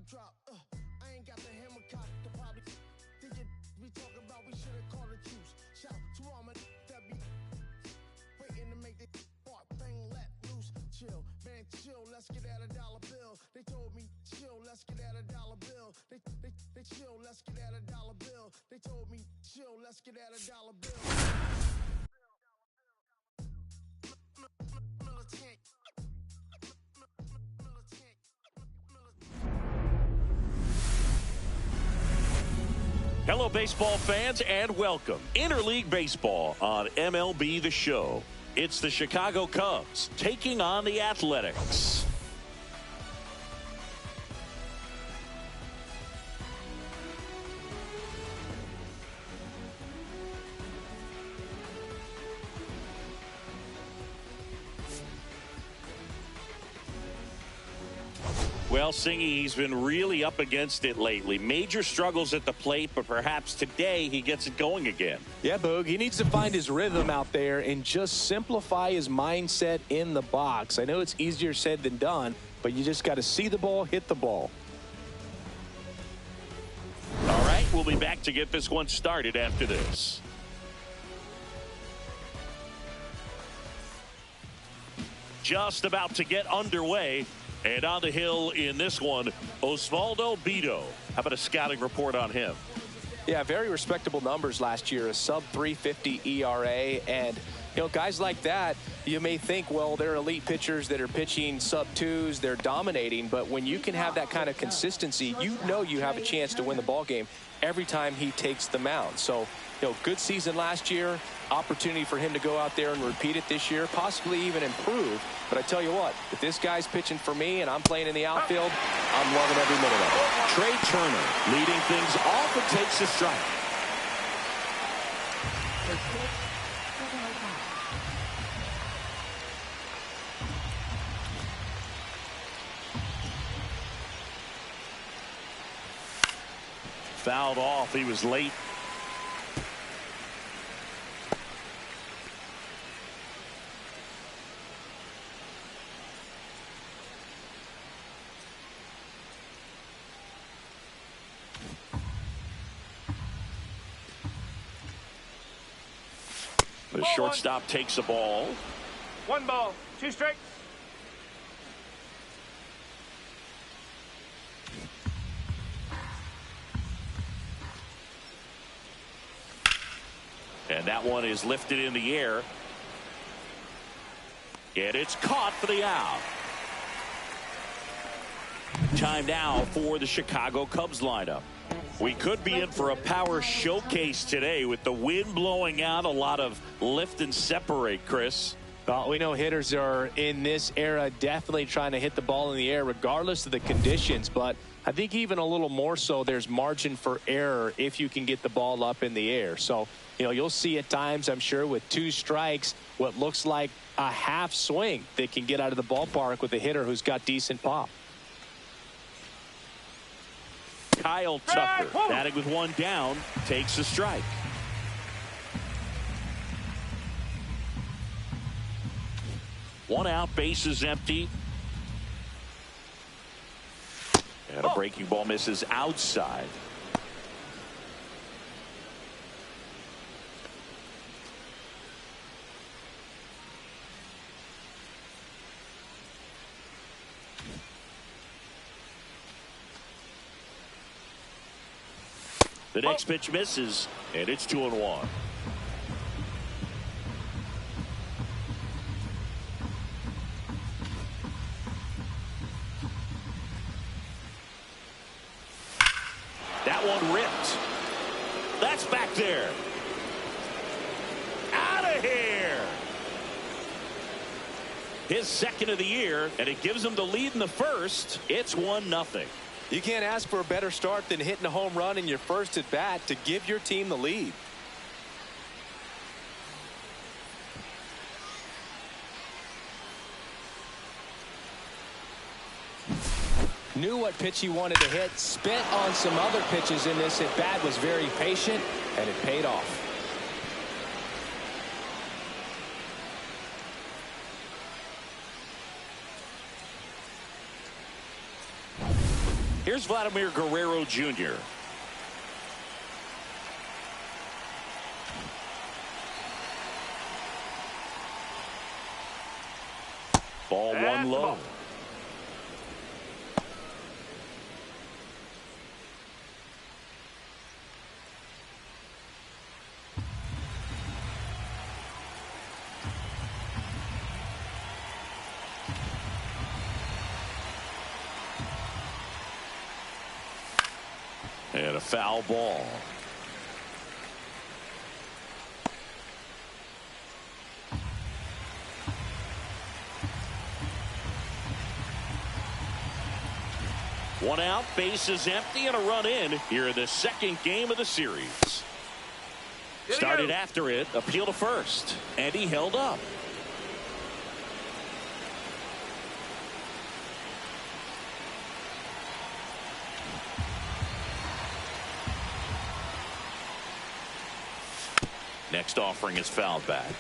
drop. I ain't got the hammer cock to probably think it we talk about. We should have called a truce. Shout to all my that be waiting to make the part thing let loose. Chill, man, chill. Let's get at a dollar bill. They told me chill. Let's get at a dollar bill. They chill. Let's get at a dollar bill. They told me chill. Let's get at a dollar bill. Militant. Hello, baseball fans, and welcome. Interleague Baseball on MLB The Show. It's the Chicago Cubs taking on the Athletics. Well, Singy, he's been really up against it lately. Major struggles at the plate, but perhaps today he gets it going again. Yeah, Boog, he needs to find his rhythm out there and just simplify his mindset in the box. I know it's easier said than done, but you just got to see the ball, hit the ball. All right, we'll be back to get this one started after this. Just about to get underway. And on the hill in this one, Osvaldo Bido. How about a scouting report on him? Yeah, very respectable numbers last year, a sub 350 ERA. And, you know, guys like that, you may think, well, they're elite pitchers that are pitching sub twos, they're dominating. But when you can have that kind of consistency, you know you have a chance to win the ball game every time he takes the mound. So, you know, good season last year, opportunity for him to go out there and repeat it this year, possibly even improve. But I tell you what, if this guy's pitching for me and I'm playing in the outfield, I'm loving every minute of it. Trey Turner leading things off and takes a strike. Fouled off. He was late. The shortstop takes the ball. 1 ball, 2 strikes. And that one is lifted in the air. And it's caught for the out. Time now for the Chicago Cubs lineup. We could be in for a power showcase today with the wind blowing out, a lot of lift and separate, Chris. Well, we know hitters are in this era definitely trying to hit the ball in the air regardless of the conditions. But I think even a little more so there's margin for error if you can get the ball up in the air. So, you know, you'll see at times, I'm sure, with 2 strikes, what looks like a half swing that can get out of the ballpark with a hitter who's got decent pop. Kyle Tucker, batting with 1 down, takes a strike. One out, base is empty. And a breaking ball misses outside. The next pitch misses, and it's 2-1. That one ripped. That's back there. Out of here. His second of the year, and it gives him the lead in the first. It's 1-0. You can't ask for a better start than hitting a home run in your first at bat to give your team the lead. Knew what pitch he wanted to hit, spent on some other pitches in this at bat, was very patient, and it paid off. Here's Vladimir Guerrero Jr. Ball one low. And a foul ball. One out, base is empty, and a run in here in the second game of the series. Started after it, appeal to first, and he held up. Next offering is fouled back.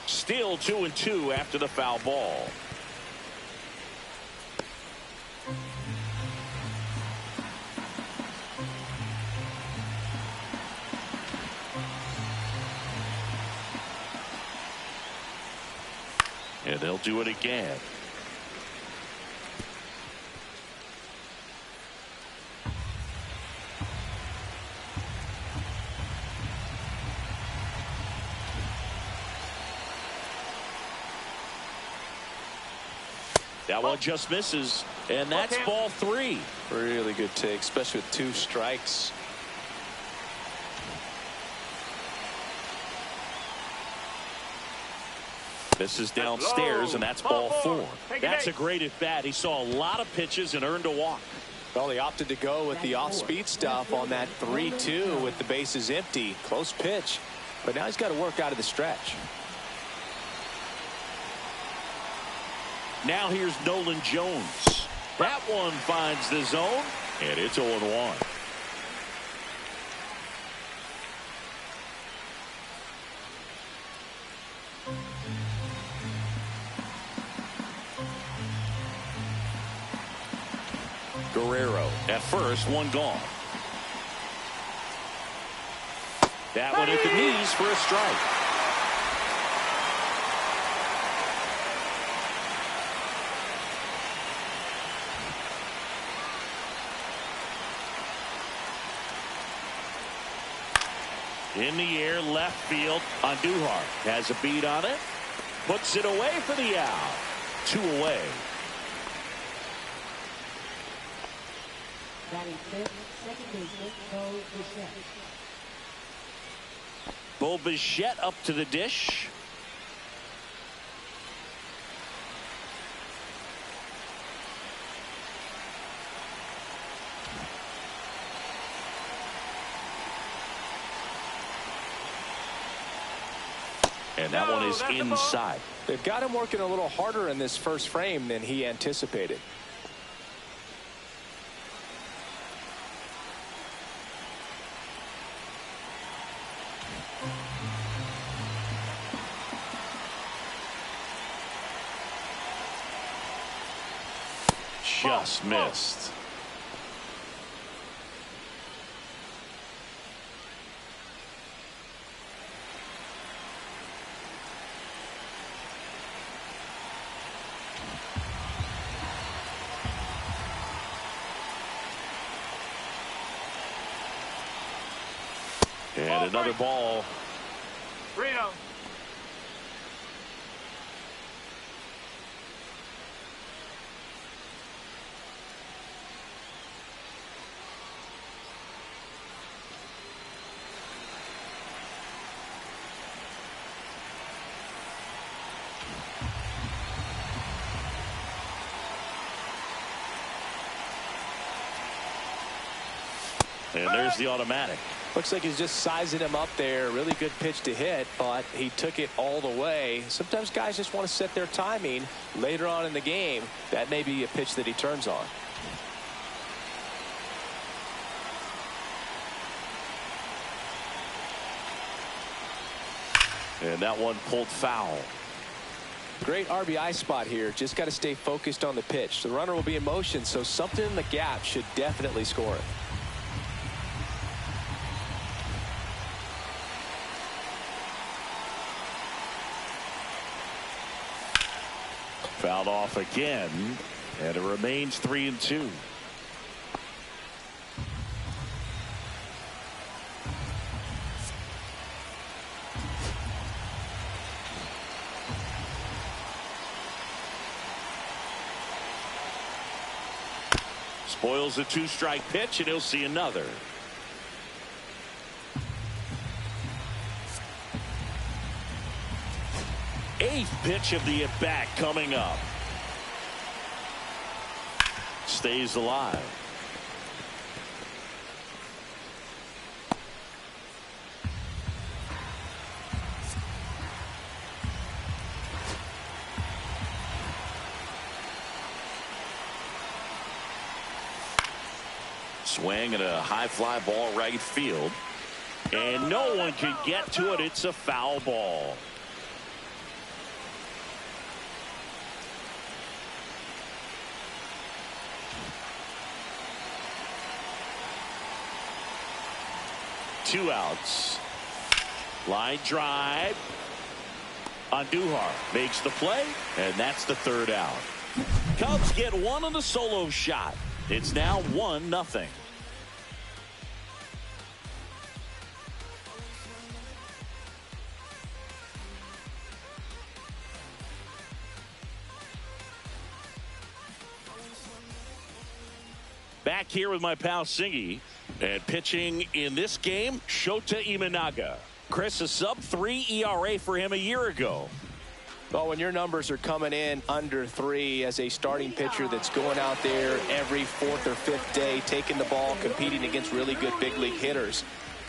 Still 2-2 after the foul ball. And they'll do it again. That one just misses, and that's ball three. Really good take, especially with 2 strikes. This is downstairs, and that's ball 4. That's a great at bat. He saw a lot of pitches and earned a walk. Well, he opted to go with the off-speed stuff on that 3-2 with the bases empty. Close pitch, but now he's got to work out of the stretch. Now here's Nolan Jones. That one finds the zone, and it's 0-1. Guerrero at first, one gone. That one at the knees for a strike. In the air, left field. Andujar has a beat on it. Puts it away for the out. 2 away. Batting fifth, second baseman, Bo Bichette. Bo Bichette up to the dish. And that one is inside. They've got him working a little harder in this first frame than he anticipated. Just missed. And another ball. Reno. And there's the automatic. Looks like he's just sizing him up there. Really good pitch to hit, but he took it all the way. Sometimes guys just want to set their timing later on in the game. That may be a pitch that he turns on. And that one pulled foul. Great RBI spot here. Just got to stay focused on the pitch. The runner will be in motion, so something in the gap should definitely score it. Fouled off again, and it remains 3-2. Spoils a two-strike pitch, and he'll see another. Eighth pitch of the at-bat coming up. Stays alive. Swing and a high fly ball right field. And no one can get to it. It's a foul ball. Two outs. Line drive. Andujar makes the play, and that's the third out. Cubs get one on the solo shot. It's now 1-0. Back here with my pal Singy, and pitching in this game, Shota Imanaga. Chris, a sub-3 ERA for him a year ago. Well, when your numbers are coming in under 3 as a starting pitcher that's going out there every fourth or fifth day, taking the ball, competing against really good big league hitters,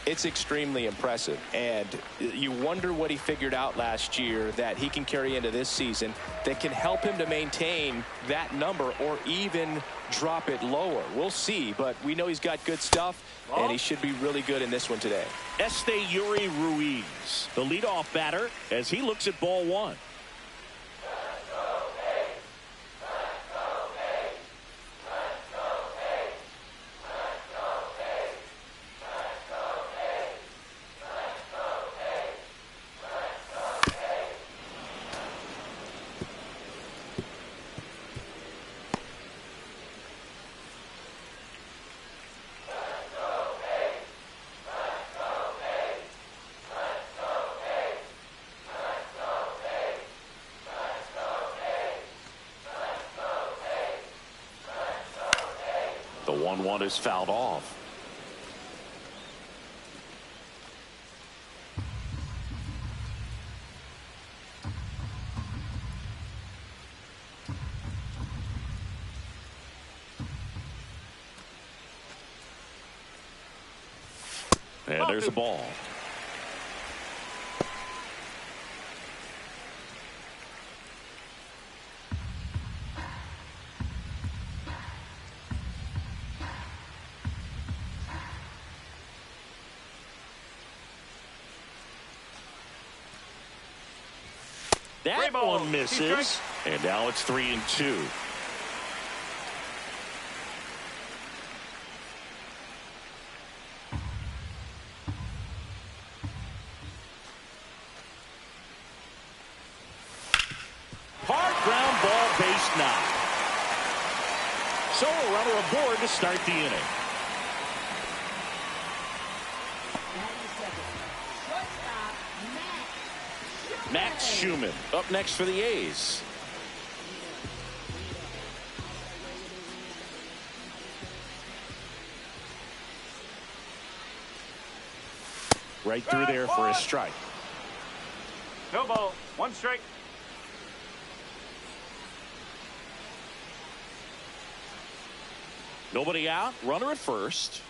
it's extremely impressive. And you wonder what he figured out last year that he can carry into this season that can help him to maintain that number or even drop it lower. We'll see, but we know he's got good stuff, and he should be really good in this one today. Yuri Ruiz, the leadoff batter, as he looks at ball one. The 1-1 is fouled off. And there's a ball. That one misses, and now it's 3-2. Hard ground ball, base knock. So a runner aboard to start the inning. Max Schumann up next for the A's. Right through there for a strike. No ball. 1 strike. Nobody out. Runner at first.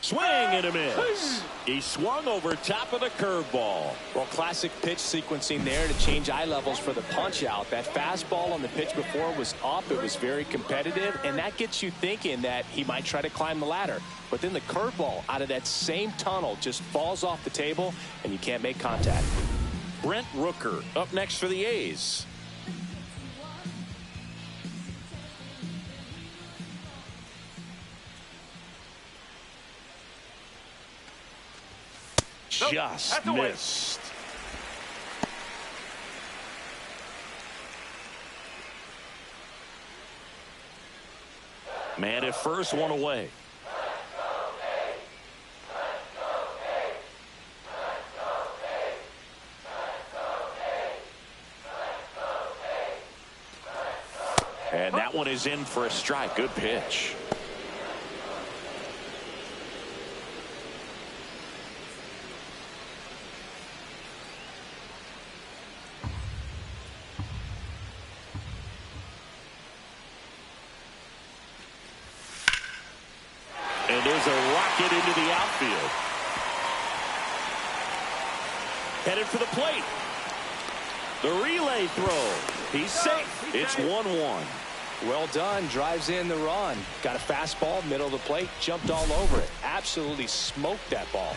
Swing and a miss. He swung over top of the curveball. Well, classic pitch sequencing there to change eye levels for the punch out. That fastball on the pitch before was up. It was very competitive, and that gets you thinking that he might try to climb the ladder. But then the curveball out of that same tunnel just falls off the table, and you can't make contact. Brent Rooker up next for the A's. Just missed. Man at first, one away. And that one is in for a strike. Good pitch. And there's a rocket into the outfield. Headed for the plate. The relay throw. He's safe. It's 1-1. Well done. Drives in the run. Got a fastball, middle of the plate, jumped all over it. Absolutely smoked that ball.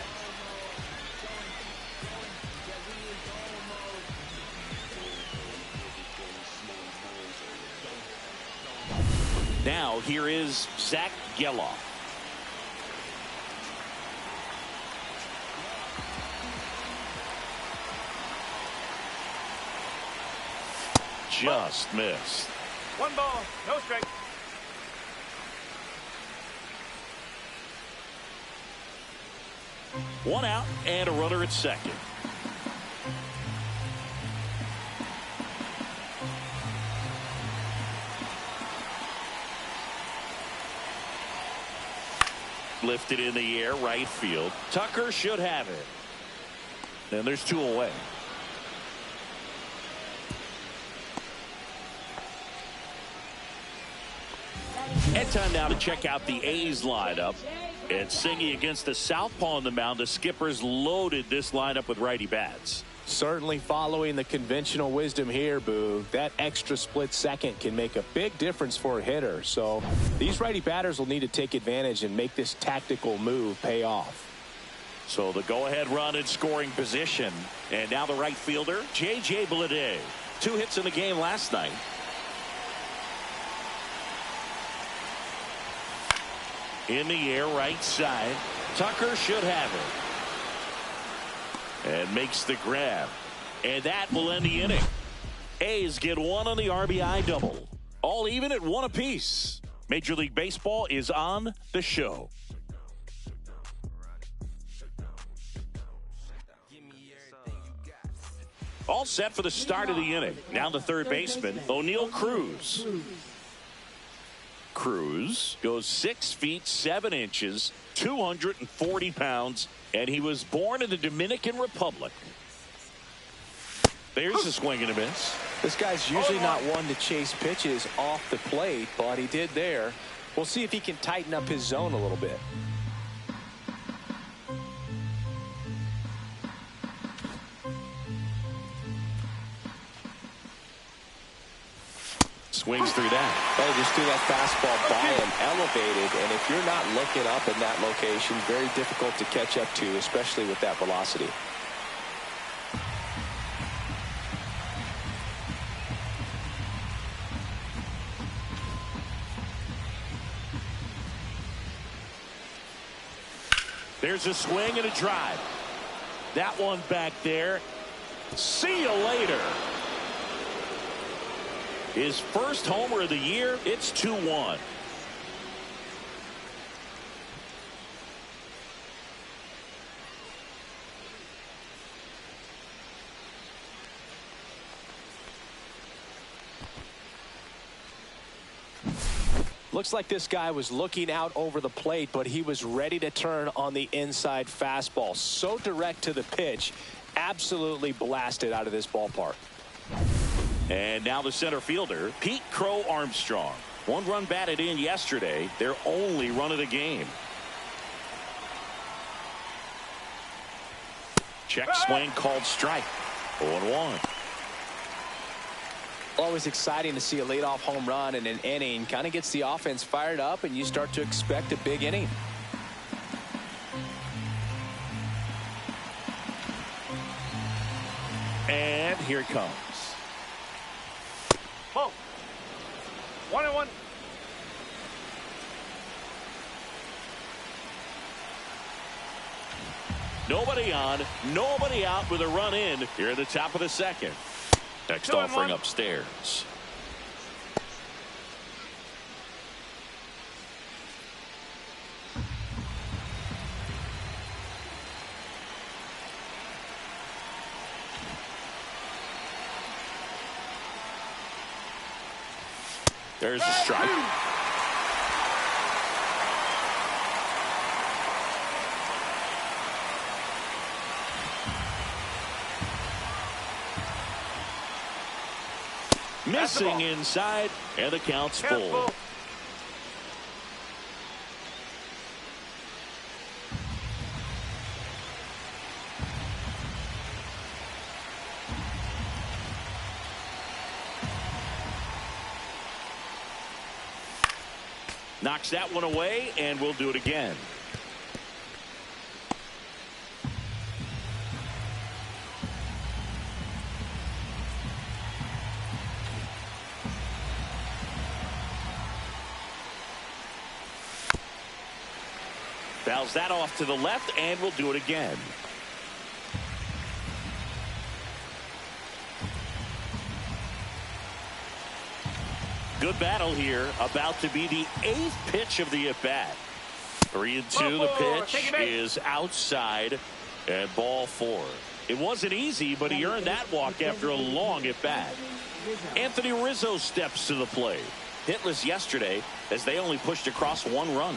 Now here is Zach Geloff. Just missed. 1 ball, no strike. One out and a runner at second. Lifted in the air, right field. Tucker should have it. And there's 2 away. And time now to check out the A's lineup. And Singy against the southpaw on the mound. The Skippers loaded this lineup with righty bats. Certainly following the conventional wisdom here, Boo. That extra split second can make a big difference for a hitter. So these righty batters will need to take advantage and make this tactical move pay off. So the go-ahead run in scoring position. And now the right fielder, J.J. Bleday. 2 hits in the game last night. In the air, right side. Tucker should have it. And makes the grab. And that will end the inning. A's get 1 on the RBI double. All even at 1 apiece. Major League Baseball is on the show. All set for the start of the inning. Now the third baseman, O'Neal Cruz. Cruz goes 6 feet 7 inches, 240 pounds, and he was born in the Dominican Republic. There's a swing and a miss. This guy's usually not one to chase pitches off the plate, but he did there. We'll see if he can tighten up his zone a little bit. Swings through that. Oh, just threw that fastball by him, elevated, and if you're not looking up in that location, very difficult to catch up to, especially with that velocity. There's a swing and a drive. That one back there. See you later. His first homer of the year. It's 2-1. Looks like this guy was looking out over the plate, but he was ready to turn on the inside fastball. So direct to the pitch, absolutely blasted out of this ballpark. And now the center fielder, Pete Crow Armstrong. 1 run batted in yesterday, their only run of the game. Check swing called strike. 0-1. Always exciting to see a leadoff home run in an inning. Kind of gets the offense fired up, and you start to expect a big inning. And here it comes. Ball. 1-1. Nobody on, nobody out with a run in here at the top of the second. Next offering upstairs. There's a strike. Missing inside, and the count's full. Knocks that one away, and we'll do it again. Fouls that off to the left, and we'll do it again. Good battle here. About to be the 8th pitch of the at-bat. 3-2. The pitch is outside, and ball 4. It wasn't easy, but he earned that walk after a long at-bat. Anthony Rizzo steps to the plate. Hitless yesterday as they only pushed across 1 run.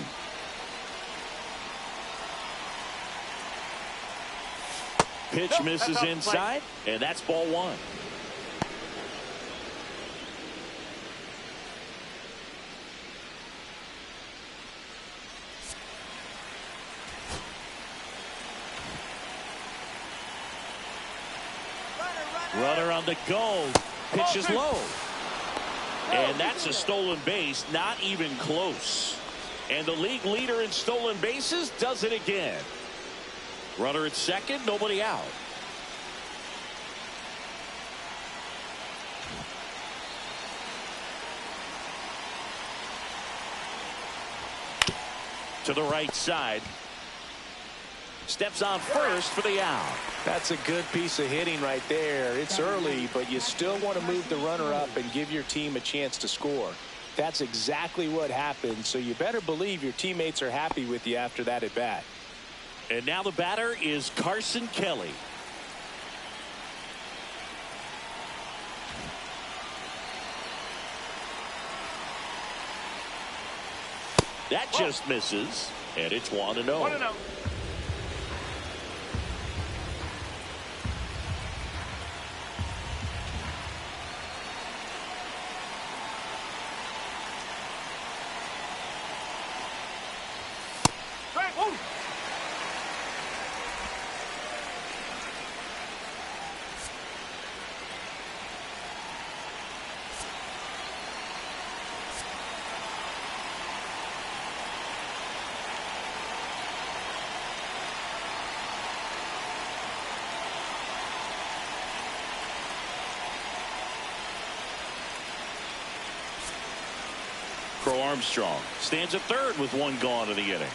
Pitch misses inside, and that's ball 1. Runner on the go. Pitch is low. And that's a stolen base, not even close. And the league leader in stolen bases does it again. Runner at second, nobody out. To the right side. Steps on first for the out. That's a good piece of hitting right there. It's early, but you still want to move the runner up and give your team a chance to score. That's exactly what happened, so you better believe your teammates are happy with you after that at bat. And now the batter is Carson Kelly. That just misses, and it's 1-0. 1-0. Crow Armstrong stands at third with 1 gone in the inning.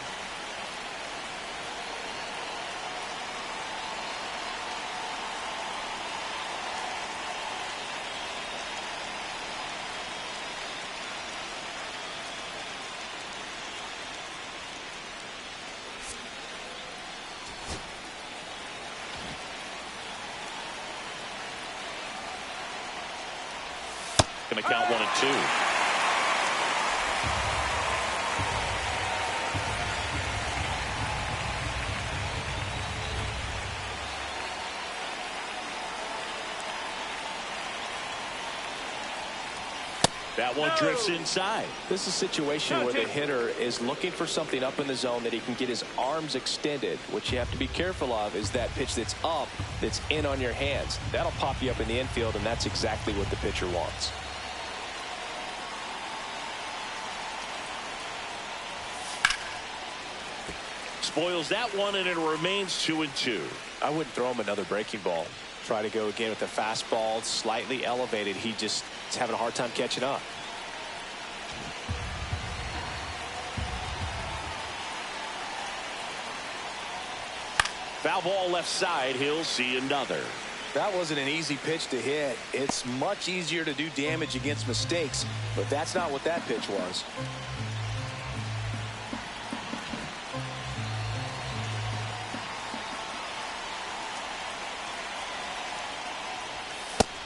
Going to count 1-2. That one drifts inside. This is a situation where the hitter is looking for something up in the zone that he can get his arms extended. What you have to be careful of is that pitch that's up, that's in on your hands. That'll pop you up in the infield, and that's exactly what the pitcher wants. Spoils that one, and it remains 2-2. I wouldn't throw him another breaking ball. Try to go again with the fastball, slightly elevated. He just is having a hard time catching up. Foul ball left side. He'll see another. That wasn't an easy pitch to hit. It's much easier to do damage against mistakes, but that's not what that pitch was.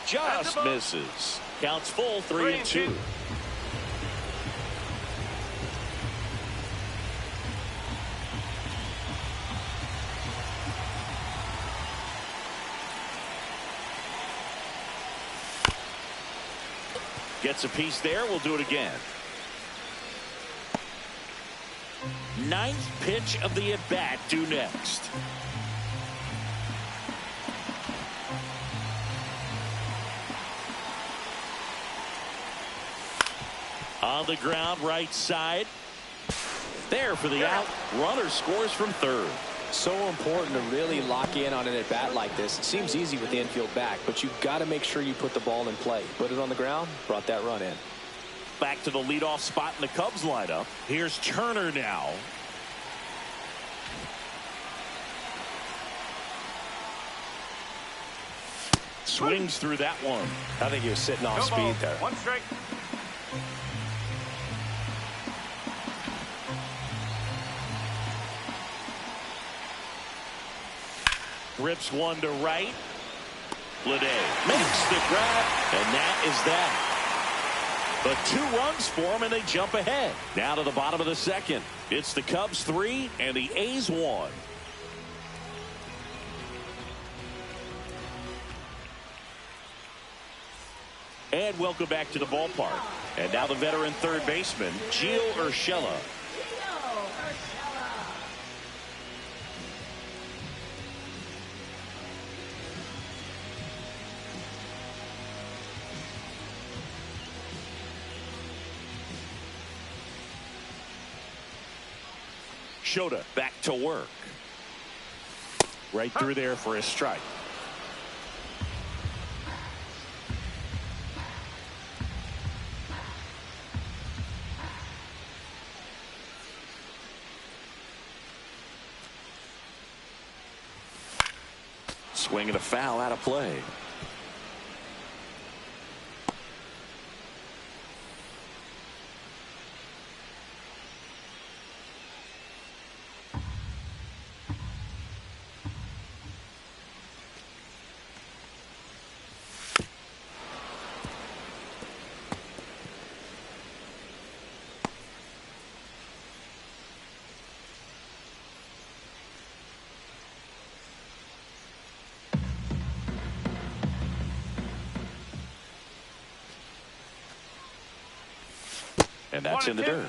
Just misses. Counts full, 3-2. Gets a piece there. We'll do it again. Ninth pitch of the at-bat due next. On the ground, right side. There for the out. Runner scores from third. So important to really lock in on an at-bat like this. It seems easy with the infield back, but you've got to make sure you put the ball in play. Put it on the ground, brought that run in. Back to the leadoff spot in the Cubs lineup. Here's Turner now. Swings through that one. I think he was sitting off speed there. One strike. Rips one to right. Lede makes the grab, and that is that. But 2 runs for him, and they jump ahead. Now to the bottom of the second. It's the Cubs 3 and the A's 1. And welcome back to the ballpark. And now the veteran third baseman, Gio Urshela. Shota back to work. Right through there for a strike. Swing and a foul out of play. And that's in the dirt.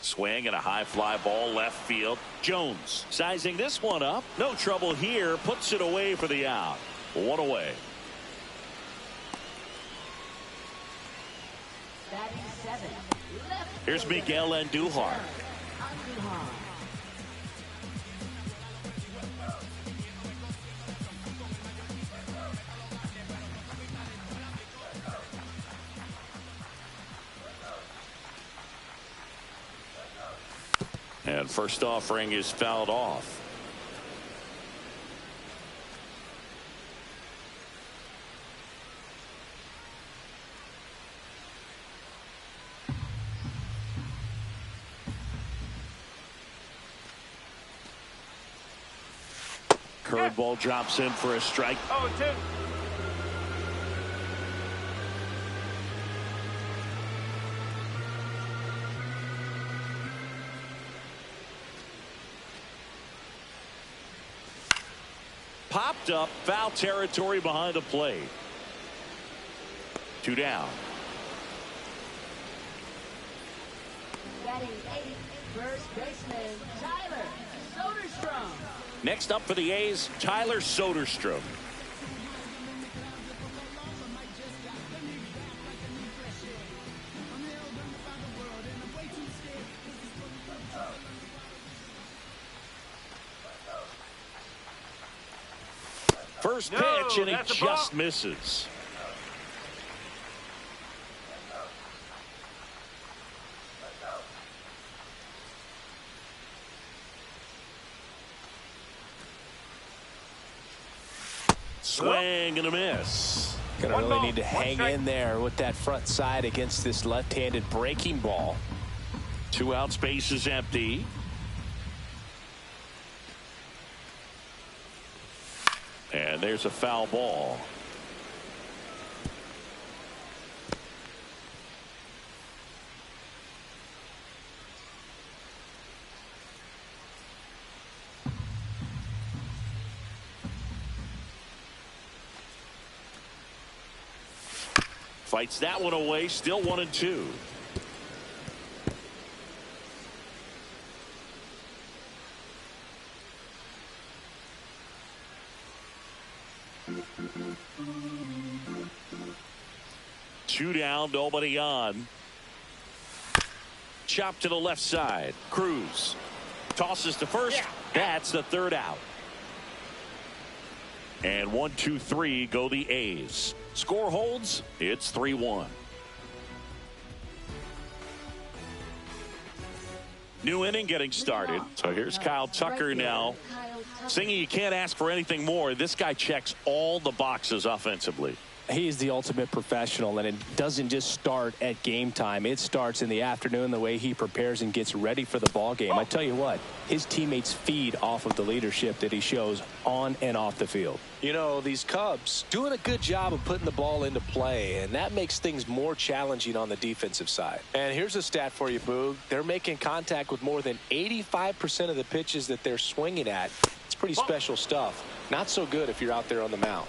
Swing and a high fly ball left field. Jones sizing this one up. No trouble here. Puts it away for the out. One away. Here's Miguel Andujar. And first offering is fouled off. Curveball drops in for a strike. 0-2. Popped up, foul territory behind the plate. 2 down. Batting 8, first baseman Tyler Soderstrom. Next up for the A's, Tyler Soderstrom. First pitch, and he just misses. Swing and a miss. Gonna really need to hang in there with that front side against this left-handed breaking ball. 2 outs, base is empty. And there's a foul ball. Fights that one away, still 1-2. Two down, nobody on. Chop to the left side. Cruz tosses to first. That's the 3rd out. And 1, 2, 3 go the A's. Score holds. It's 3-1. New inning getting started. So here's Kyle Tucker now. Singing, you can't ask for anything more. This guy checks all the boxes offensively. He is the ultimate professional, and it doesn't just start at game time. It starts in the afternoon, the way he prepares and gets ready for the ball game. I tell you what, his teammates feed off of the leadership that he shows on and off the field. You know, these Cubs doing a good job of putting the ball into play, and that makes things more challenging on the defensive side. And here's a stat for you, Boog. They're making contact with more than 85% of the pitches that they're swinging at. It's pretty special stuff. Not so good if you're out there on the mound.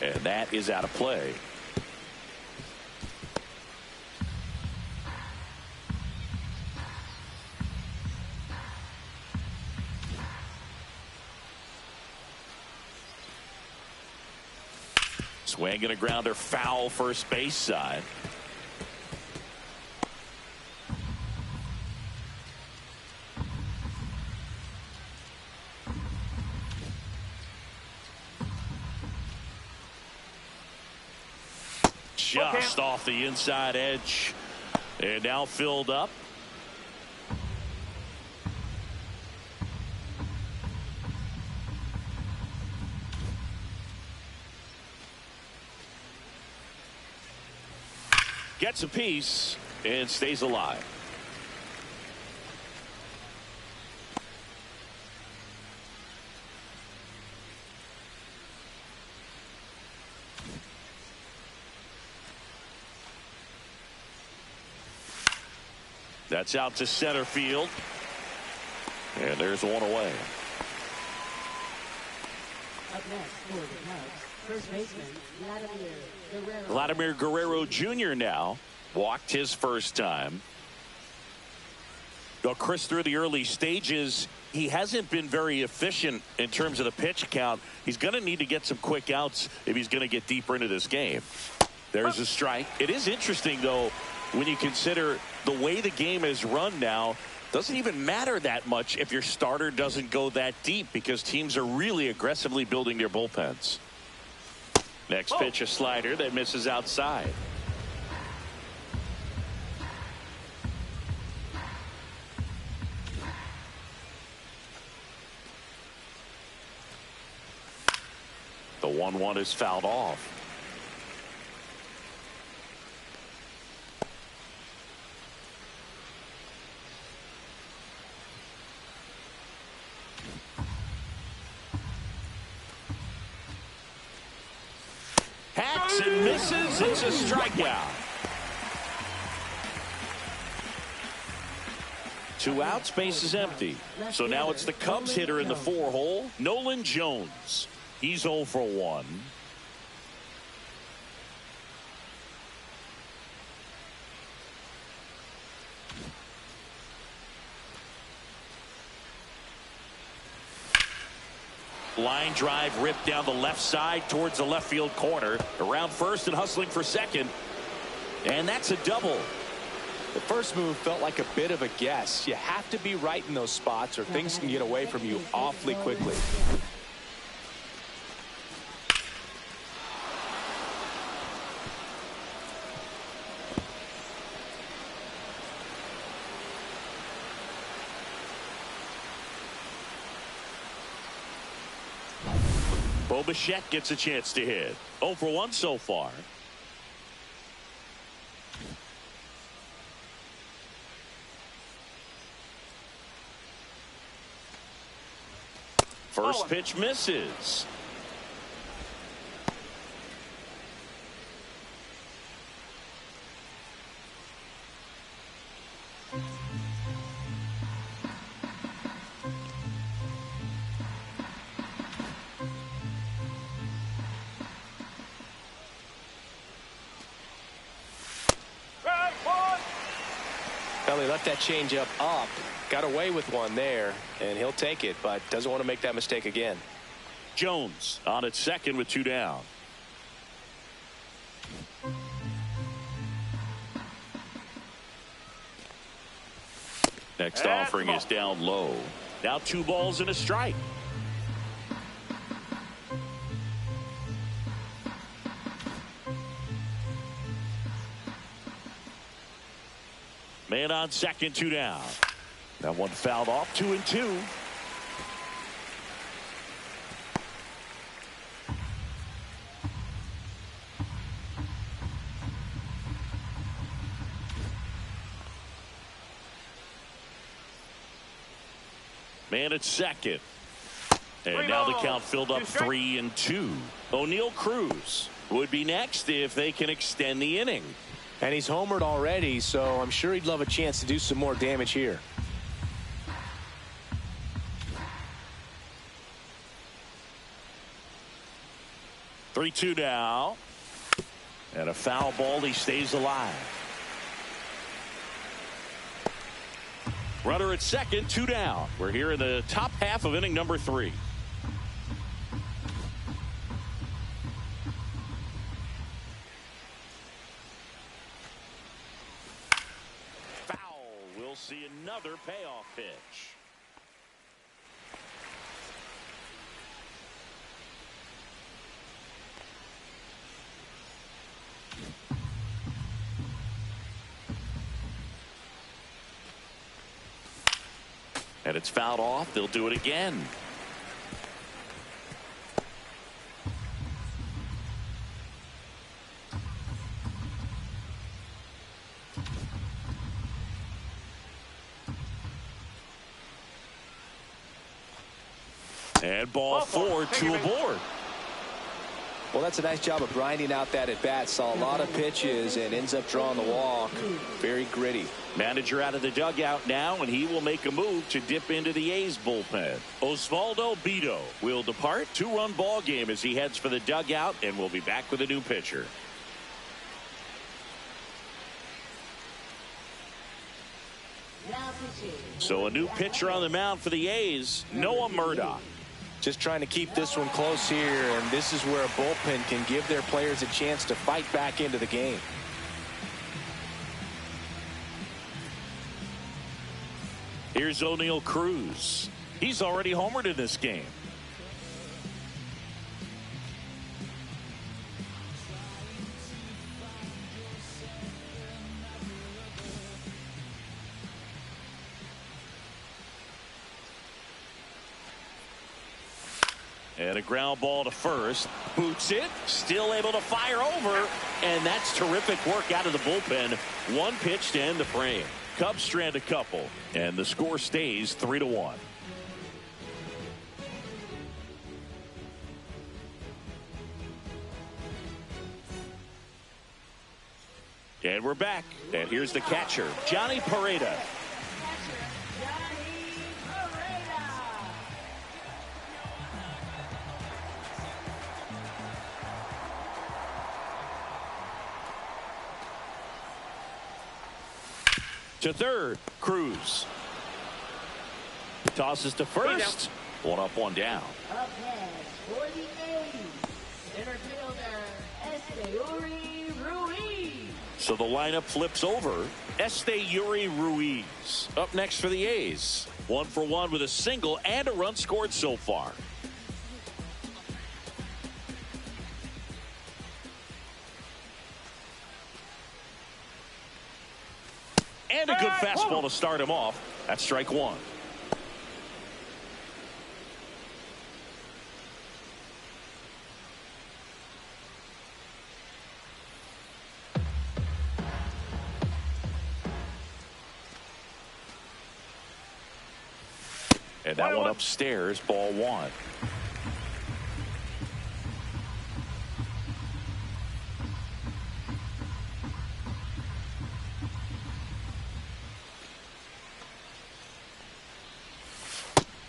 And that is out of play. Swing and a grounder, foul first base side. Just off the inside edge, and now filled up. Gets a piece and stays alive. That's out to center field. And there's one away. Up next for the Cubs, first baseman Vladimir Guerrero. Vladimir Guerrero Jr. now walked his first time. Well, Chris, through the early stages, he hasn't been very efficient in terms of the pitch count. He's going to need to get some quick outs if he's going to get deeper into this game. There's a strike. It is interesting, though, when you consider the way the game is run now. Doesn't even matter that much if your starter doesn't go that deep, because teams are really aggressively building their bullpens. Next pitch, a slider that misses outside. The 1-1 is fouled off. and misses. It's a strikeout. 2 outs, base is empty. So now it's the Cubs hitter in the 4-hole, Nolan Jones. He's 0 for 1. Line drive ripped down the left side towards the left field corner. Around first and hustling for second. And that's a double. The first move felt like a bit of a guess. You have to be right in those spots or things can get away from you awfully quickly. Bo Bichette gets a chance to hit. 0 for 1 so far. First pitch misses. Well, he left that changeup up, got away with one there, and he'll take it, but doesn't want to make that mistake again. Jones on at second with 2 down. Next offering is down low. Now 2 balls and a strike. Man on second, 2 down. That one fouled off, 2-2. Man at second. And now the count filled up 3-2. O'Neal Cruz would be next if they can extend the inning. And he's homered already, so I'm sure he'd love a chance to do some more damage here. Three-two now. And a foul ball. He stays alive. Runner at second, 2 down. We're here in the top half of inning number 3. Foul. We'll see another payoff pitch. And it's fouled off. They'll do it again. And ball 4, 2 aboard. Well, that's a nice job of grinding out that at bat. Saw a lot of pitches and ends up drawing the walk. Very gritty. Manager out of the dugout now, and he will make a move to dip into the A's bullpen. Osvaldo Bido will depart. 2-run ball game as he heads for the dugout, and we'll be back with a new pitcher. So a new pitcher on the mound for the A's, Noah Murdock. Just trying to keep this one close here, and this is where a bullpen can give their players a chance to fight back into the game. Here's O'Neal Cruz. He's already homered in this game. And a ground ball to first. Boots it. Still able to fire over. And that's terrific work out of the bullpen. One pitch to end the frame. Cubs strand a couple. And the score stays 3-1. And we're back. And here's the catcher, Johnny Pareda. To third, Cruz. Tosses to first. One up, one down. Up next, for the A's, center fielder, Ruiz. So the lineup flips over. Ruiz up next for the A's. 1 for 1 with a single and a run scored so far. And a good fastball to start him off. That's strike one. And that one upstairs, ball one.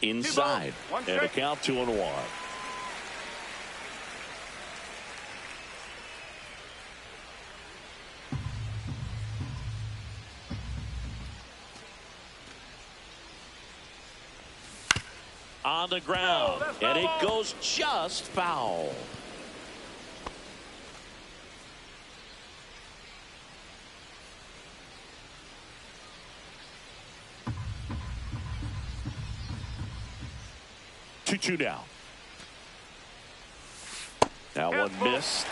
Inside. And a count 2-1. On the ground, and it goes just foul. Two now. That one missed.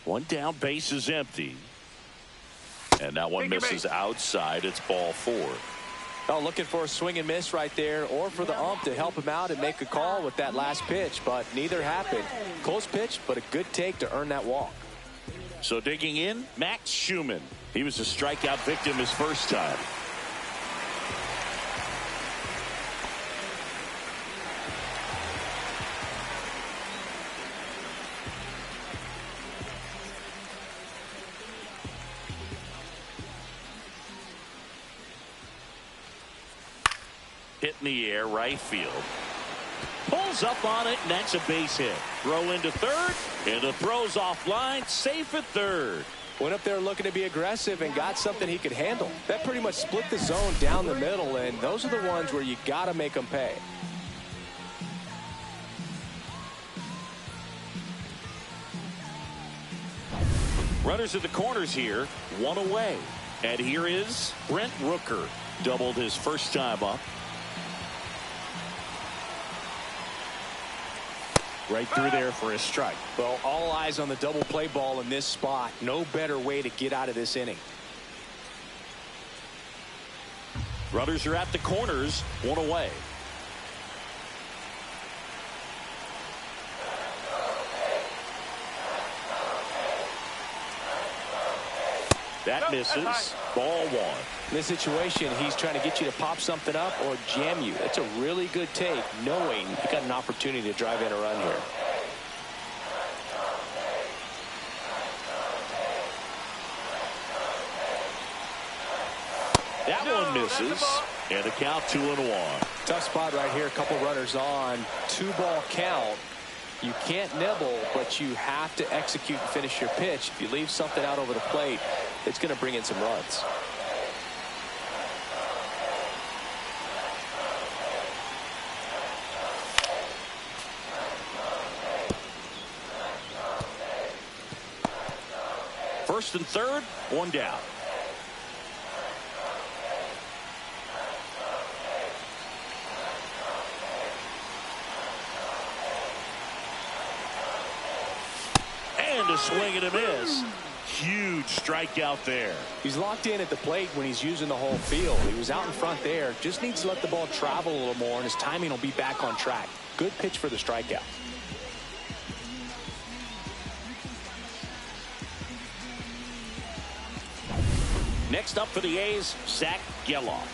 One down, base is empty. And that one misses outside. It's ball four. Oh, looking for a swing and miss right there, or for the ump to help him out and make a call with that last pitch, but neither happened. Close pitch, but a good take to earn that walk. So digging in, Max Schumann. He was a strikeout victim his first time. Hit in the air, right field. Pulls up on it, and that's a base hit. Throw into third, and the throw's offline, safe at third. Went up there looking to be aggressive and got something he could handle. That pretty much split the zone down the middle, and those are the ones where you got to make them pay. Runners at the corners here, one away. And here is Brent Rooker. Doubled his first time up. Right through there for a strike. Well, all eyes on the double play ball in this spot. No better way to get out of this inning. Runners are at the corners, one away. That misses. Ball one. In this situation, he's trying to get you to pop something up or jam you. It's a really good take, knowing you got an opportunity to drive in a run here. That one misses. And a count 2-1. Tough spot right here. A couple runners on. 2-ball count. You can't nibble, but you have to execute and finish your pitch. If you leave something out over the plate, it's going to bring in some runs. First and third, one down. And a swing and a miss. Huge strikeout there. He's locked in at the plate when he's using the whole field. He was out in front there. Just needs to let the ball travel a little more, and his timing will be back on track. Good pitch for the strikeout. Next up for the A's, Zach Geloff.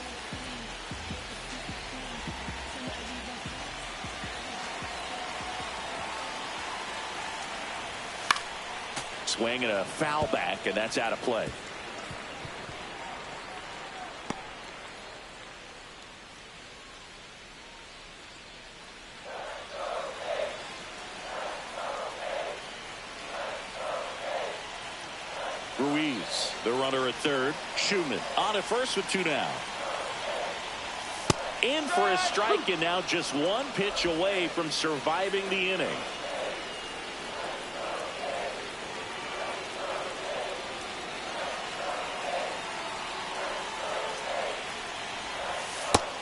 Swing and a foul back, and that's out of play. Ruiz, the runner at third. Schumann on at first with 2 down. In for a strike, and now just 1 pitch away from surviving the inning.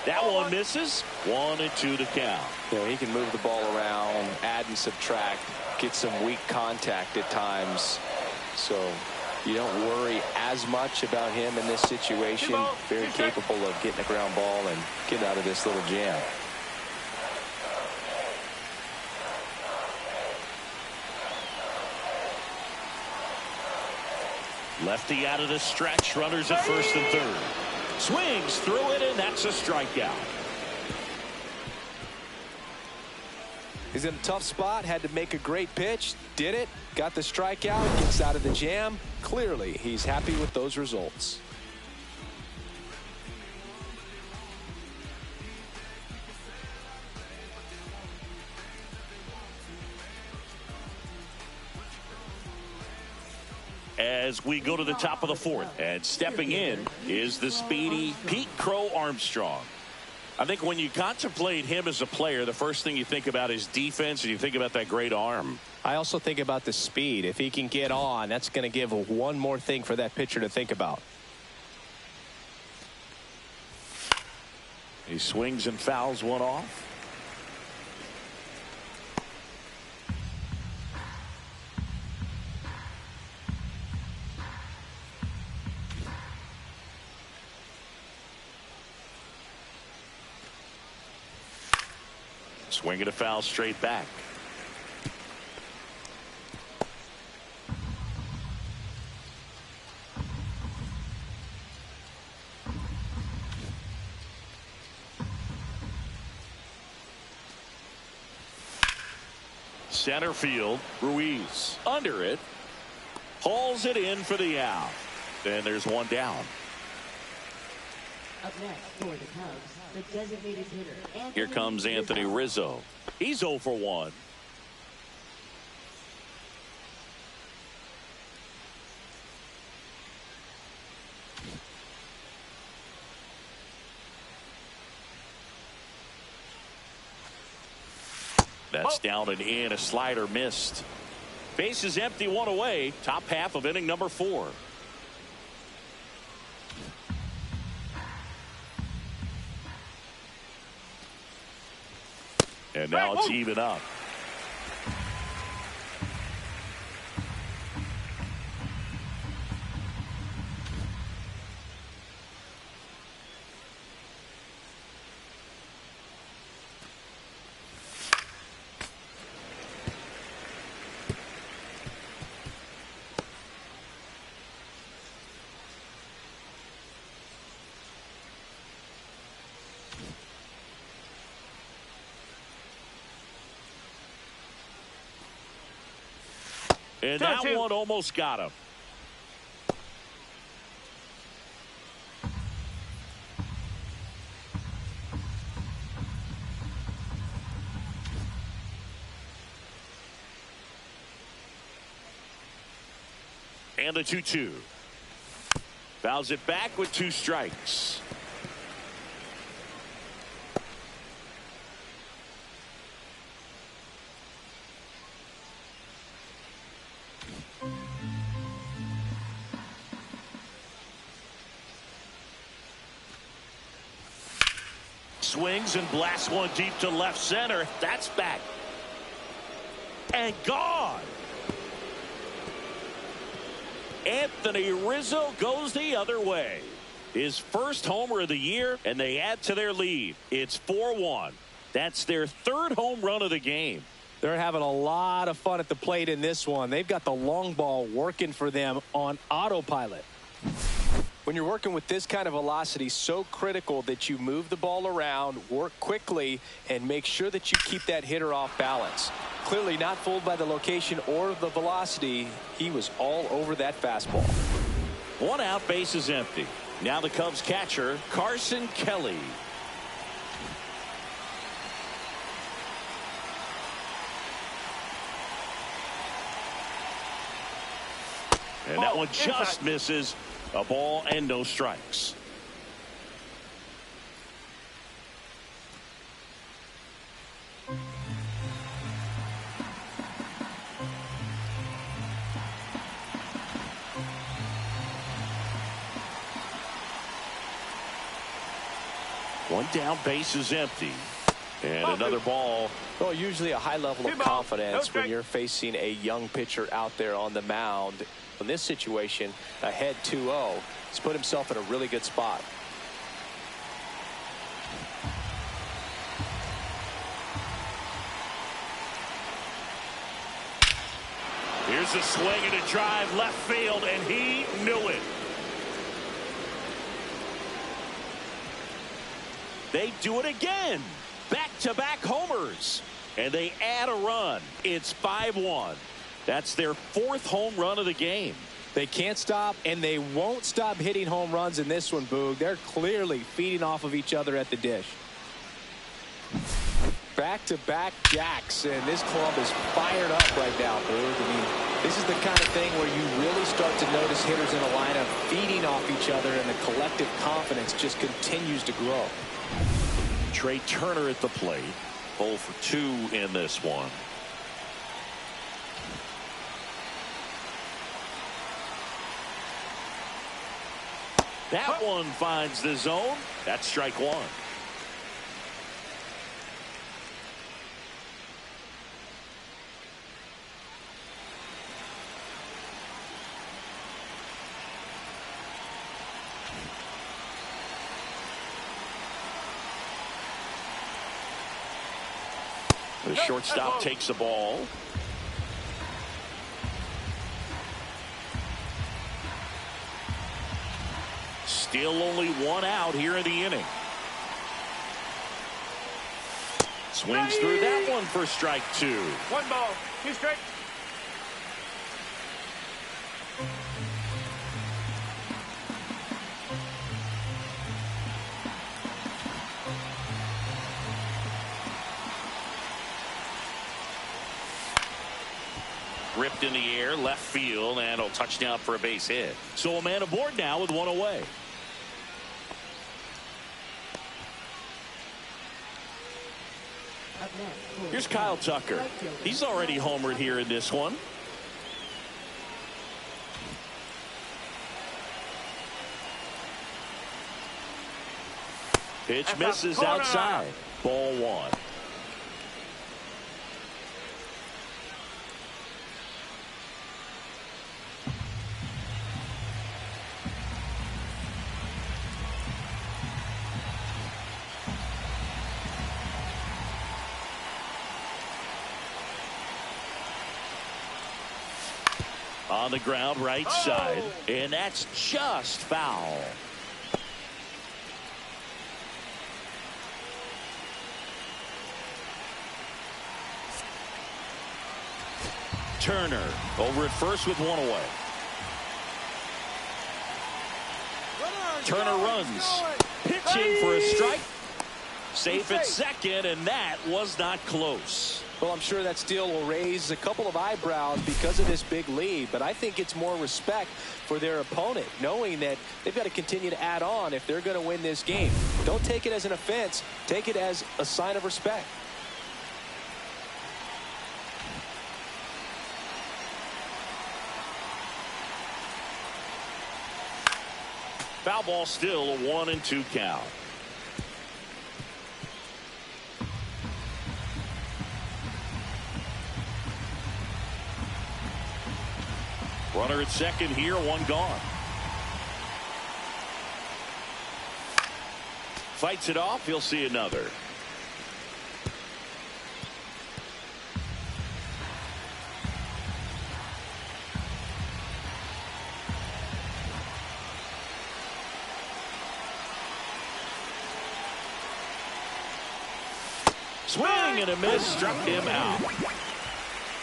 That one misses. 1-2 to count. Yeah, he can move the ball around, add and subtract, get some weak contact at times. So you don't worry as much about him in this situation. Very capable of getting a ground ball and getting out of this little jam. Lefty out of the stretch. Runners at first and third. Swings through it, and that's a strikeout. He's in a tough spot, had to make a great pitch, did it, got the strikeout, gets out of the jam. Clearly, he's happy with those results. As we go to the top of the fourth, and stepping in is the speedy Pete Crow Armstrong. I think when you contemplate him as a player, the first thing you think about is defense, and you think about that great arm. I also think about the speed. If he can get on, that's going to give one more thing for that pitcher to think about. He swings and fouls one off. Swing and a foul straight back. Center field, Ruiz under it, hauls it in for the out. And there's 1 down. Up next for the Cubs, the designated hitter. Here comes Anthony Rizzo. He's 0 for 1. That's down and in. A slider missed. Base is empty, 1 away. Top half of inning number 4. And now it's even up. And that one almost got him. And a 2-2. Fouls it back with 2 strikes. Swings and blasts one deep to left center. That's back. And gone. Anthony Rizzo goes the other way. His first homer of the year, and they add to their lead. It's 4-1. That's their 3rd home run of the game. They're having a lot of fun at the plate in this one. They've got the long ball working for them on autopilot. When you're working with this kind of velocity, so critical that you move the ball around, work quickly, and make sure that you keep that hitter off balance. Clearly not fooled by the location or the velocity. He was all over that fastball. 1 out, base is empty. Now the Cubs catcher, Carson Kelly. And that one just misses. A ball and no strikes. One down, base is empty. And another ball. Well, usually a high level of confidence when you're facing a young pitcher out there on the mound. In this situation, ahead 2-0, he's put himself in a really good spot. Here's a swing and a drive left field, and he knew it. They do it again. Back-to-back homers. And they add a run. It's 5-1. That's their 4th home run of the game. They can't stop, and they won't stop hitting home runs in this one, Boog. They're clearly feeding off of each other at the dish. Back-to-back jacks, and this club is fired up right now, Boog. I mean, this is the kind of thing where you really start to notice hitters in a lineup feeding off each other, and the collective confidence just continues to grow. Trey Turner at the plate. 0 for 2 in this one. That one finds the zone. That's strike 1. The shortstop takes the ball. Still only 1 out here in the inning. Swings through that one for strike 2. 1 ball, 2 strikes. Ripped in the air, left field, and a touchdown for a base hit. So a man aboard now with 1 away. Here's Kyle Tucker. He's already homered here in this one. Pitch misses outside. Ball 1. On the ground, right side, and that's just foul. Turner over at first with 1 away. Turner runs, pitching for a strike. Safe at second, and that was not close. Well, I'm sure that steal will raise a couple of eyebrows because of this big lead, but I think it's more respect for their opponent, knowing that they've got to continue to add on if they're going to win this game. Don't take it as an offense. Take it as a sign of respect. Foul ball, still a 1-2 count. Runner at second here, 1 gone. Fights it off, he'll see another. Swing and a miss, struck him out.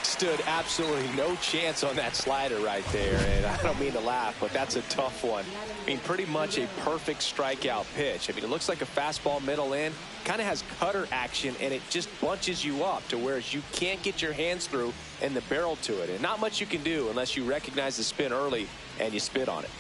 Stood absolutely no chance on that slider right there, and I don't mean to laugh, but that's a tough one. I mean, pretty much a perfect strikeout pitch. I mean, it looks like a fastball middle in, kind of has cutter action, and it just bunches you up to where you can't get your hands through and the barrel to it, and not much you can do unless you recognize the spin early and you spit on it.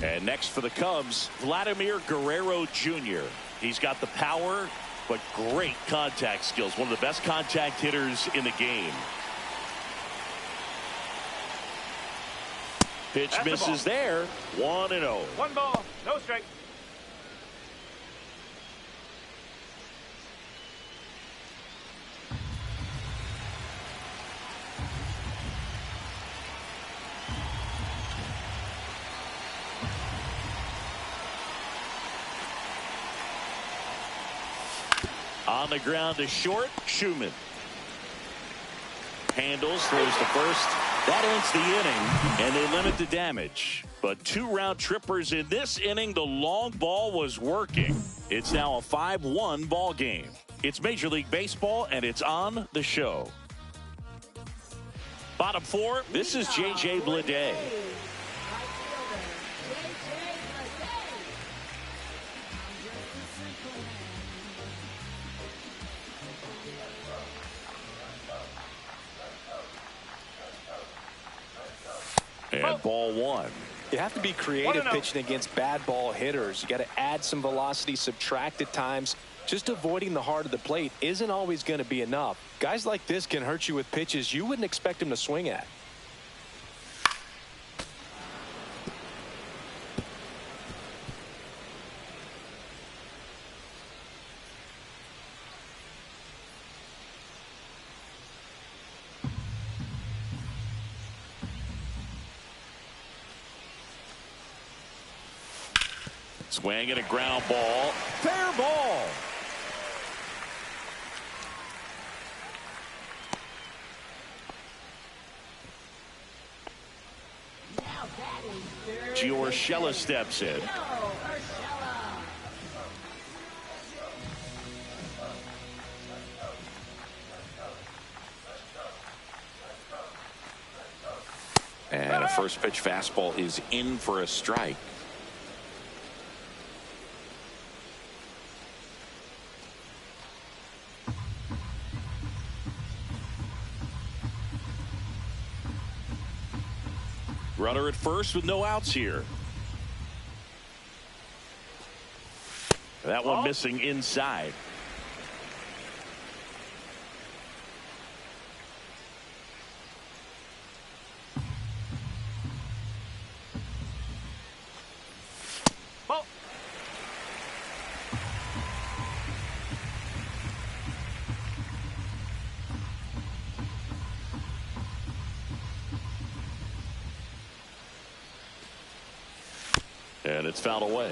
And next for the Cubs, Vladimir Guerrero Jr. He's got the power, but great contact skills. One of the best contact hitters in the game. Pitch That's misses there. 1-0. 1 ball, no strike. On the ground to short, Schumann. Handles, throws to first. That ends the inning, and they limit the damage. But 2 round trippers in this inning. The long ball was working. It's now a 5-1 ball game. It's Major League Baseball, and it's on the show. Bottom 4, this is J.J. Bleday. And ball 1. You have to be creative pitching against bad ball hitters. You got to add some velocity, subtract at times. Just avoiding the heart of the plate isn't always going to be enough. Guys like this can hurt you with pitches you wouldn't expect them to swing at. Swing and a ground ball. Fair ball. Urshela steps in. And a first pitch fastball is in for a strike. Runner at first with no outs here. That one missing inside. Ball. And it's fouled away.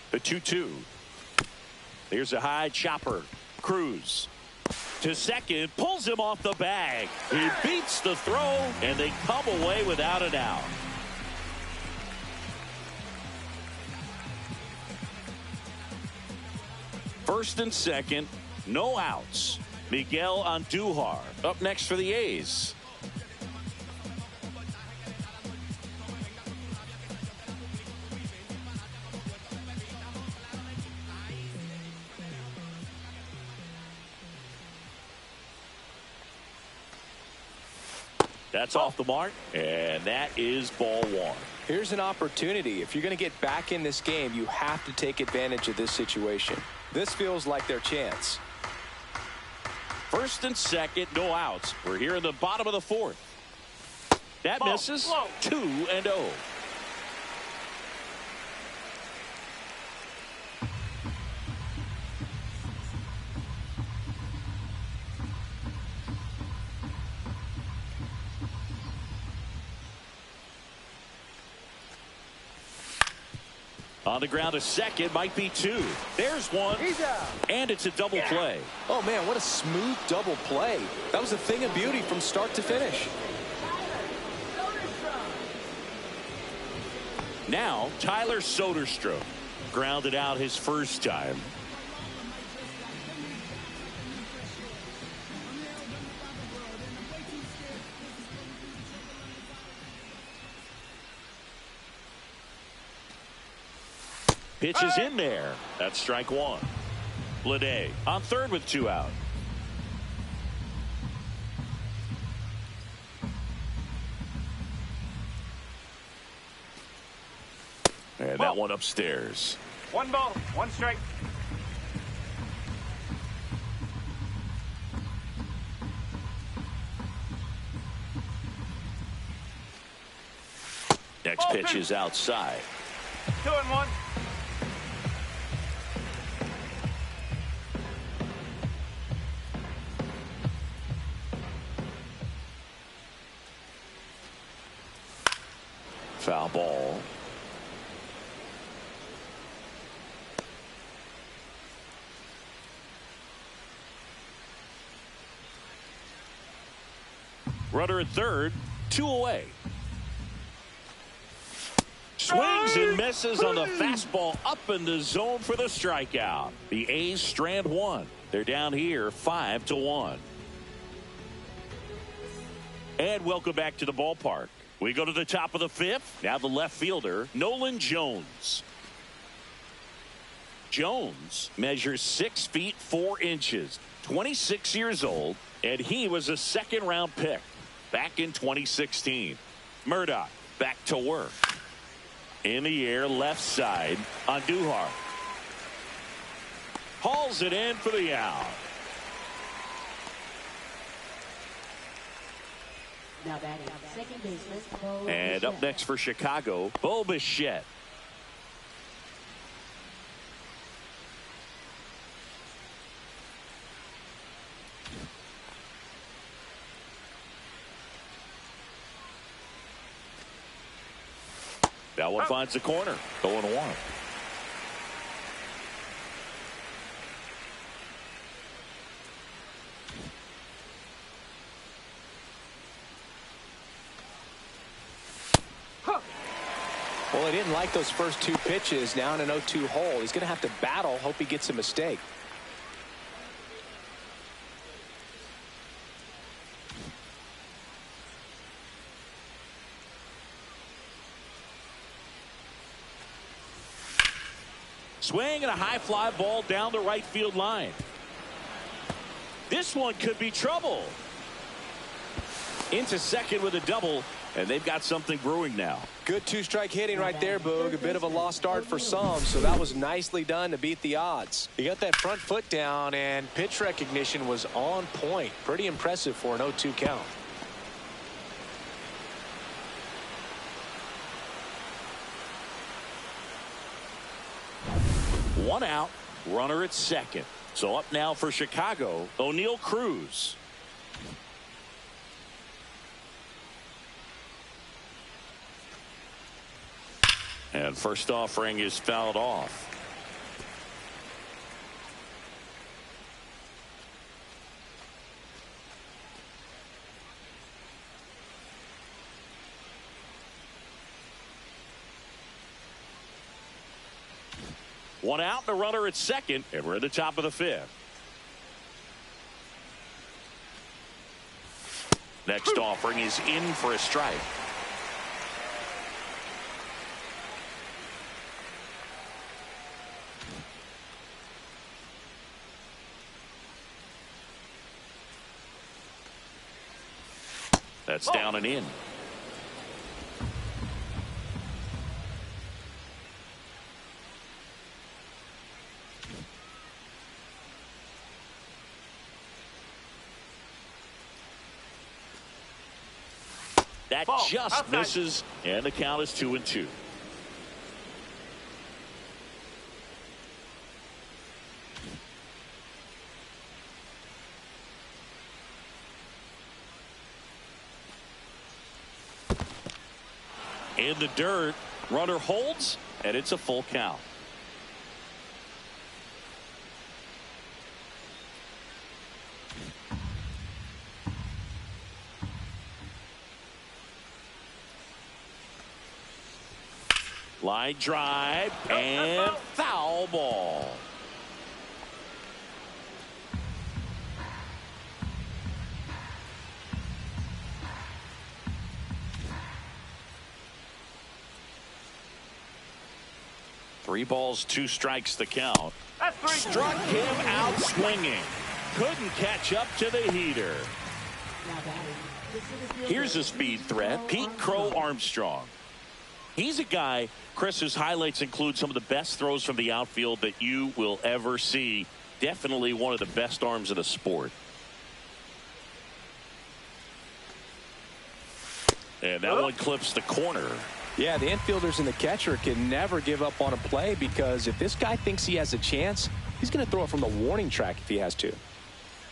The 2-2. Here's a high chopper. Cruz to second, pulls him off the bag. He beats the throw, and they come away without an out. First and second, no outs. Miguel Andujar up next for the A's. That's off the mark, and that is ball 1. Here's an opportunity. If you're going to get back in this game, you have to take advantage of this situation. This feels like their chance. First and second, no outs. We're here in the bottom of the 4th. That misses. 2-0. On the ground, a second, might be two. There's one, and it's a double play. Oh, man, what a smooth double play. That was a thing of beauty from start to finish. Now, Tyler Soderstrom grounded out his first time. Pitch is in there. That's strike one. Bleday on third with 2 out. And that one upstairs. 1 ball, 1 strike. Next pitch is outside. 2-1. Foul ball. Runner at third, 2 away. Swings and misses on the fastball up in the zone for the strikeout. The A's strand one. They're down here 5-1. And welcome back to the ballpark. We go to the top of the fifth. Now the left fielder, Nolan Jones. Jones measures 6 feet 4 inches, 26 years old, and he was a second-round pick back in 2016. Murdoch back to work. In the air, left side on Duhar. Hauls it in for the out. Now batting, second baseman, Bo And up Bichette. next for Chicago, Bo Bichette. That one finds the corner. 0-1. Well, he didn't like those first 2 pitches. Now in an 0-2 hole. He's going to have to battle. Hope he gets a mistake. Swing and a high fly ball down the right field line. This one could be trouble. Into second with a double, and they've got something brewing now. Good 2-strike hitting right there, Boog. A bit of a lost start for some, so that was nicely done to beat the odds. He got that front foot down, and pitch recognition was on point. Pretty impressive for an 0-2 count. One out, runner at second. So up now for Chicago, O'Neal Cruz. And first offering is fouled off. One out and a runner at second, and we're at the top of the fifth. Next offering is in for a strike. That's down and in. That just outside. Misses, and the count is 2-2. In the dirt, Runner holds, and it's a full count. Line drive and foul ball. Three balls, two strikes to count. That's three. Struck him out swinging. Couldn't catch up to the heater. Here's a speed threat, Pete Crow Armstrong. He's a guy, Chris, whose highlights include some of the best throws from the outfield that you will ever see. Definitely one of the best arms in the sport. And that one clips the corner. Yeah, the infielders and the catcher can never give up on a play, because if this guy thinks he has a chance, he's going to throw it from the warning track if he has to.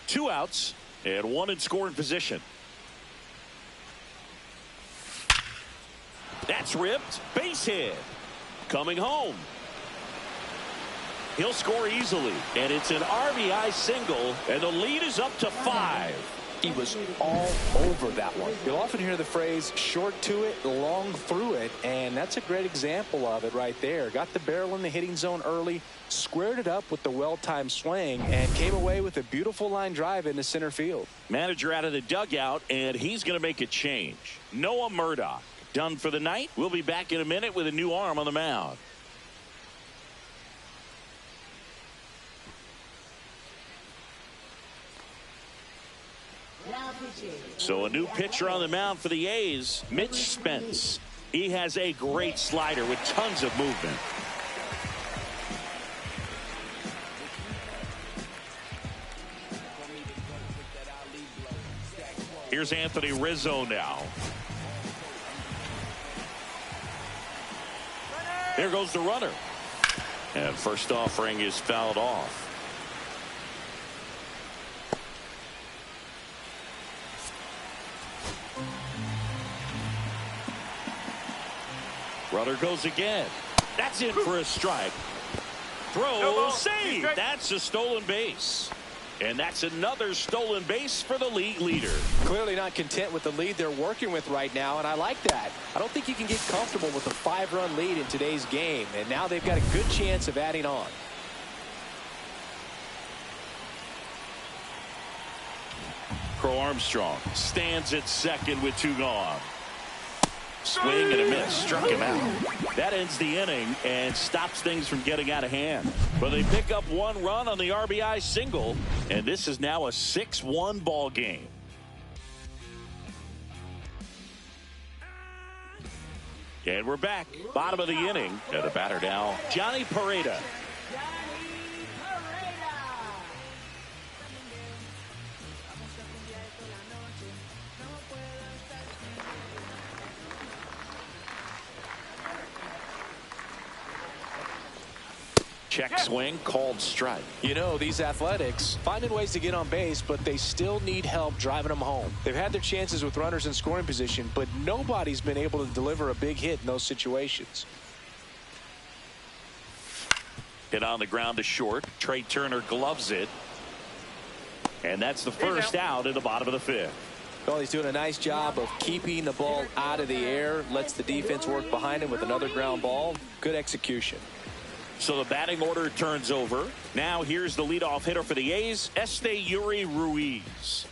2 outs and 1 in scoring position. That's ripped. Base hit. Coming home. He'll score easily. And it's an RBI single. And the lead is up to 5. He was all over that one. You'll often hear the phrase short to it, long through it. And that's a great example of it right there. Got the barrel in the hitting zone early, squared it up with the well-timed swing, and came away with a beautiful line drive into center field. Manager out of the dugout, and he's going to make a change. Noah Murdoch done for the night. We'll be back in a minute with a new arm on the mound. So a new pitcher on the mound for the A's, Mitch Spence. He has a great slider with tons of movement. Here's Anthony Rizzo now. There goes the runner. And first offering is fouled off. Runner goes again. That's in for a strike. Throw, save. That's a stolen base. And that's another stolen base for the league leader. Clearly not content with the lead they're working with right now, and I like that. I don't think you can get comfortable with a 5-run lead in today's game, and now they've got a good chance of adding on. Crow Armstrong stands at second with 2 gone. Swing and a miss. Struck him out. That ends the inning and stops things from getting out of hand. But they pick up 1 run on the RBI single, and this is now a 6-1 ball game. And we're back. Bottom of the inning. And the batter now, Johnny Pareda. Check swing, called strike. You know, these Athletics finding ways to get on base, but they still need help driving them home. They've had their chances with runners in scoring position, but nobody's been able to deliver a big hit in those situations. Hit on the ground to short. Trey Turner gloves it. And that's the first out in the bottom of the 5th. Well, he's doing a nice job of keeping the ball out of the air. Lets the defense work behind him with another ground ball. Good execution. So the batting order turns over. Now here's the leadoff hitter for the A's, Esteury Ruiz.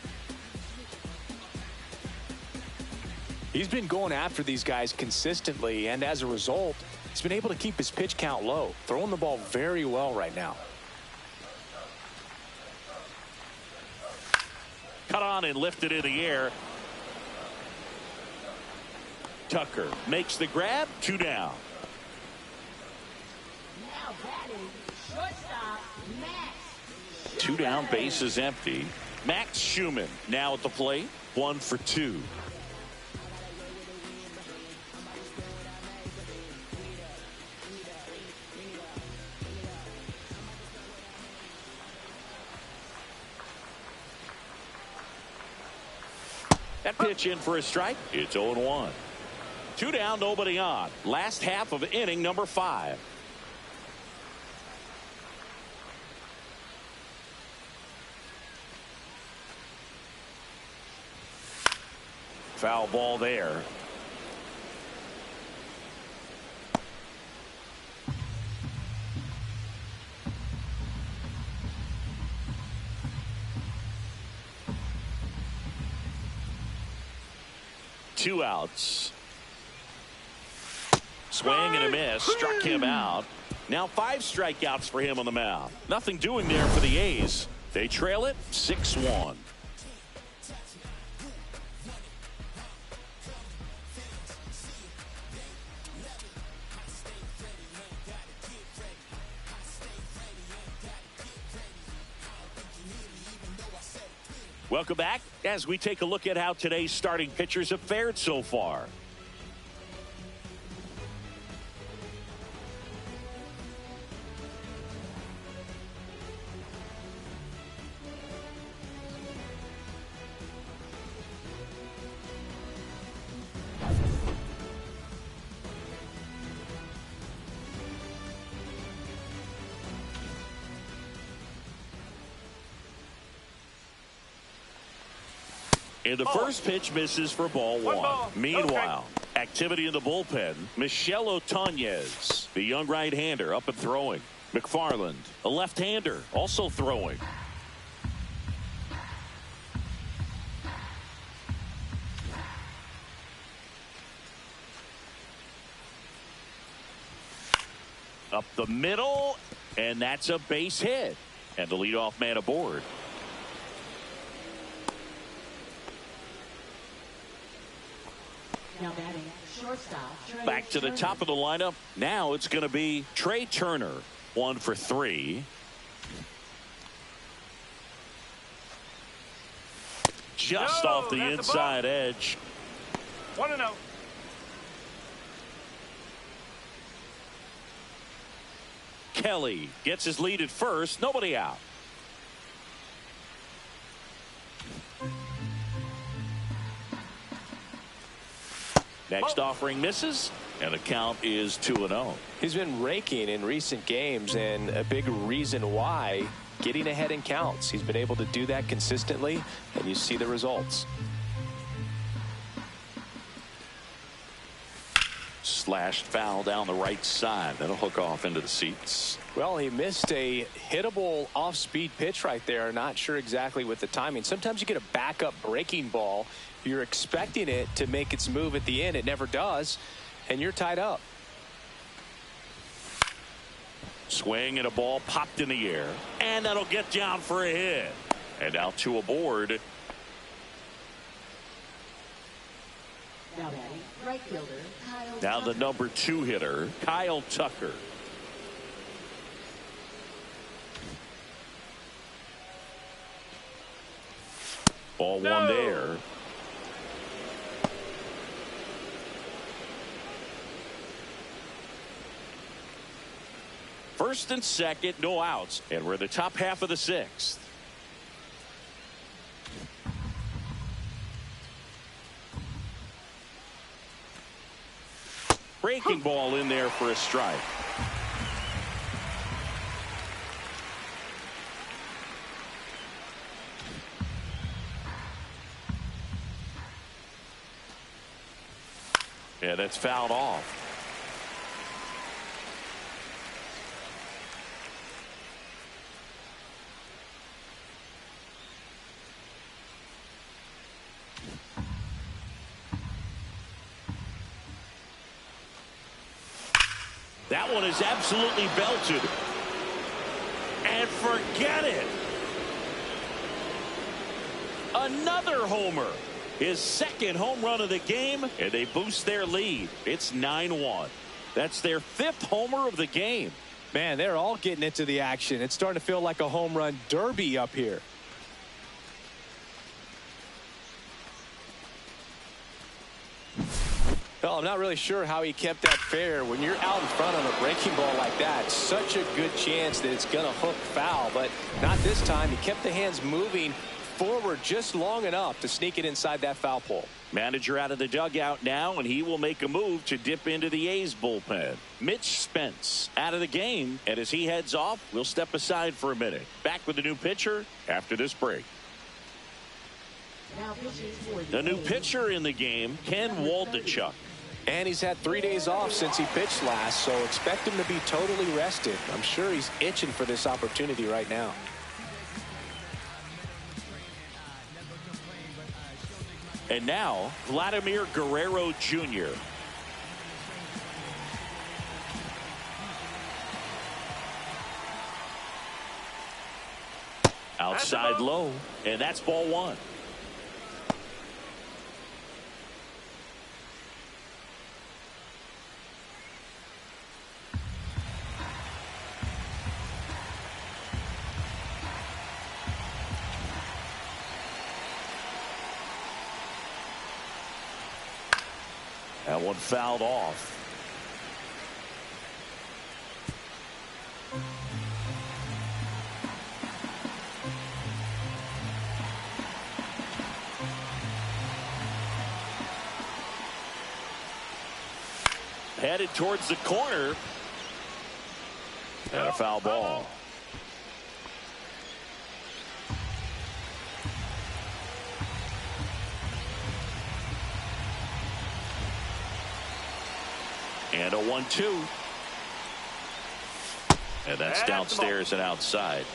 He's been going after these guys consistently, and as a result, he's been able to keep his pitch count low, throwing the ball very well right now. Cut on and lifted in the air. Tucker makes the grab. 2 down. 2 down, base is empty. Max Schumann now at the plate. 1 for 2. That pitch in for a strike. It's 0-1. Two down, nobody on. Last half of inning number 5. Foul ball there. Two outs. Swing and a miss. Struck him out. Now 5 strikeouts for him on the mound. Nothing doing there for the A's. They trail it 6-1. Welcome back as we take a look at how today's starting pitchers have fared so far. And the first pitch misses for ball 1. Meanwhile, activity in the bullpen. Michel Otañez, the young right-hander, up and throwing. McFarland, a left-hander, also throwing. Up the middle, and that's a base hit. And the leadoff man aboard. Now batting, shortstop, Back to the top of the lineup. Now it's going to be Trey Turner. 1 for 3. Just off the inside edge. 1-0. Kelly gets his lead at first. Nobody out. Next offering misses, and the count is 2-0. He's been raking in recent games, and a big reason why, getting ahead in counts. He's been able to do that consistently, and you see the results. Slashed foul down the right side. That'll hook off into the seats. Well, he missed a hittable off-speed pitch right there. Not sure exactly with the timing. Sometimes you get a backup breaking ball. You're expecting it to make its move at the end. It never does, and you're tied up. Swing and a ball popped in the air, and that'll get down for a hit. And out 2 aboard. Now batting, right fielder, Kyle Now the Tucker. number 2 hitter, Kyle Tucker. Ball 1 there. First and second, no outs. And we're in the top half of the 6th. Breaking ball in there for a strike. Yeah, that's fouled off. That one is absolutely belted. And forget it. Another homer. His second home run of the game, and they boost their lead. It's 9-1. That's their 5th homer of the game. Man, they're all getting into the action. It's starting to feel like a home run derby up here. Well, I'm not really sure how he kept that fair. When you're out in front on a breaking ball like that, such a good chance that it's going to hook foul, but not this time. He kept the hands moving forward just long enough to sneak it inside that foul pole. Manager out of the dugout now, and he will make a move to dip into the A's bullpen. Mitch Spence out of the game, and as he heads off, we'll step aside for a minute. Back with the new pitcher after this break. Now pitching for The new pitcher in the game, Ken Waldichuk. And he's had 3 days off since he pitched last, so expect him to be totally rested. I'm sure he's itching for this opportunity right now. And now, Vladimir Guerrero Jr. Outside low, and that's ball one. That one fouled off. Headed towards the corner. And a foul ball. And a 1-2. And that's downstairs and outside.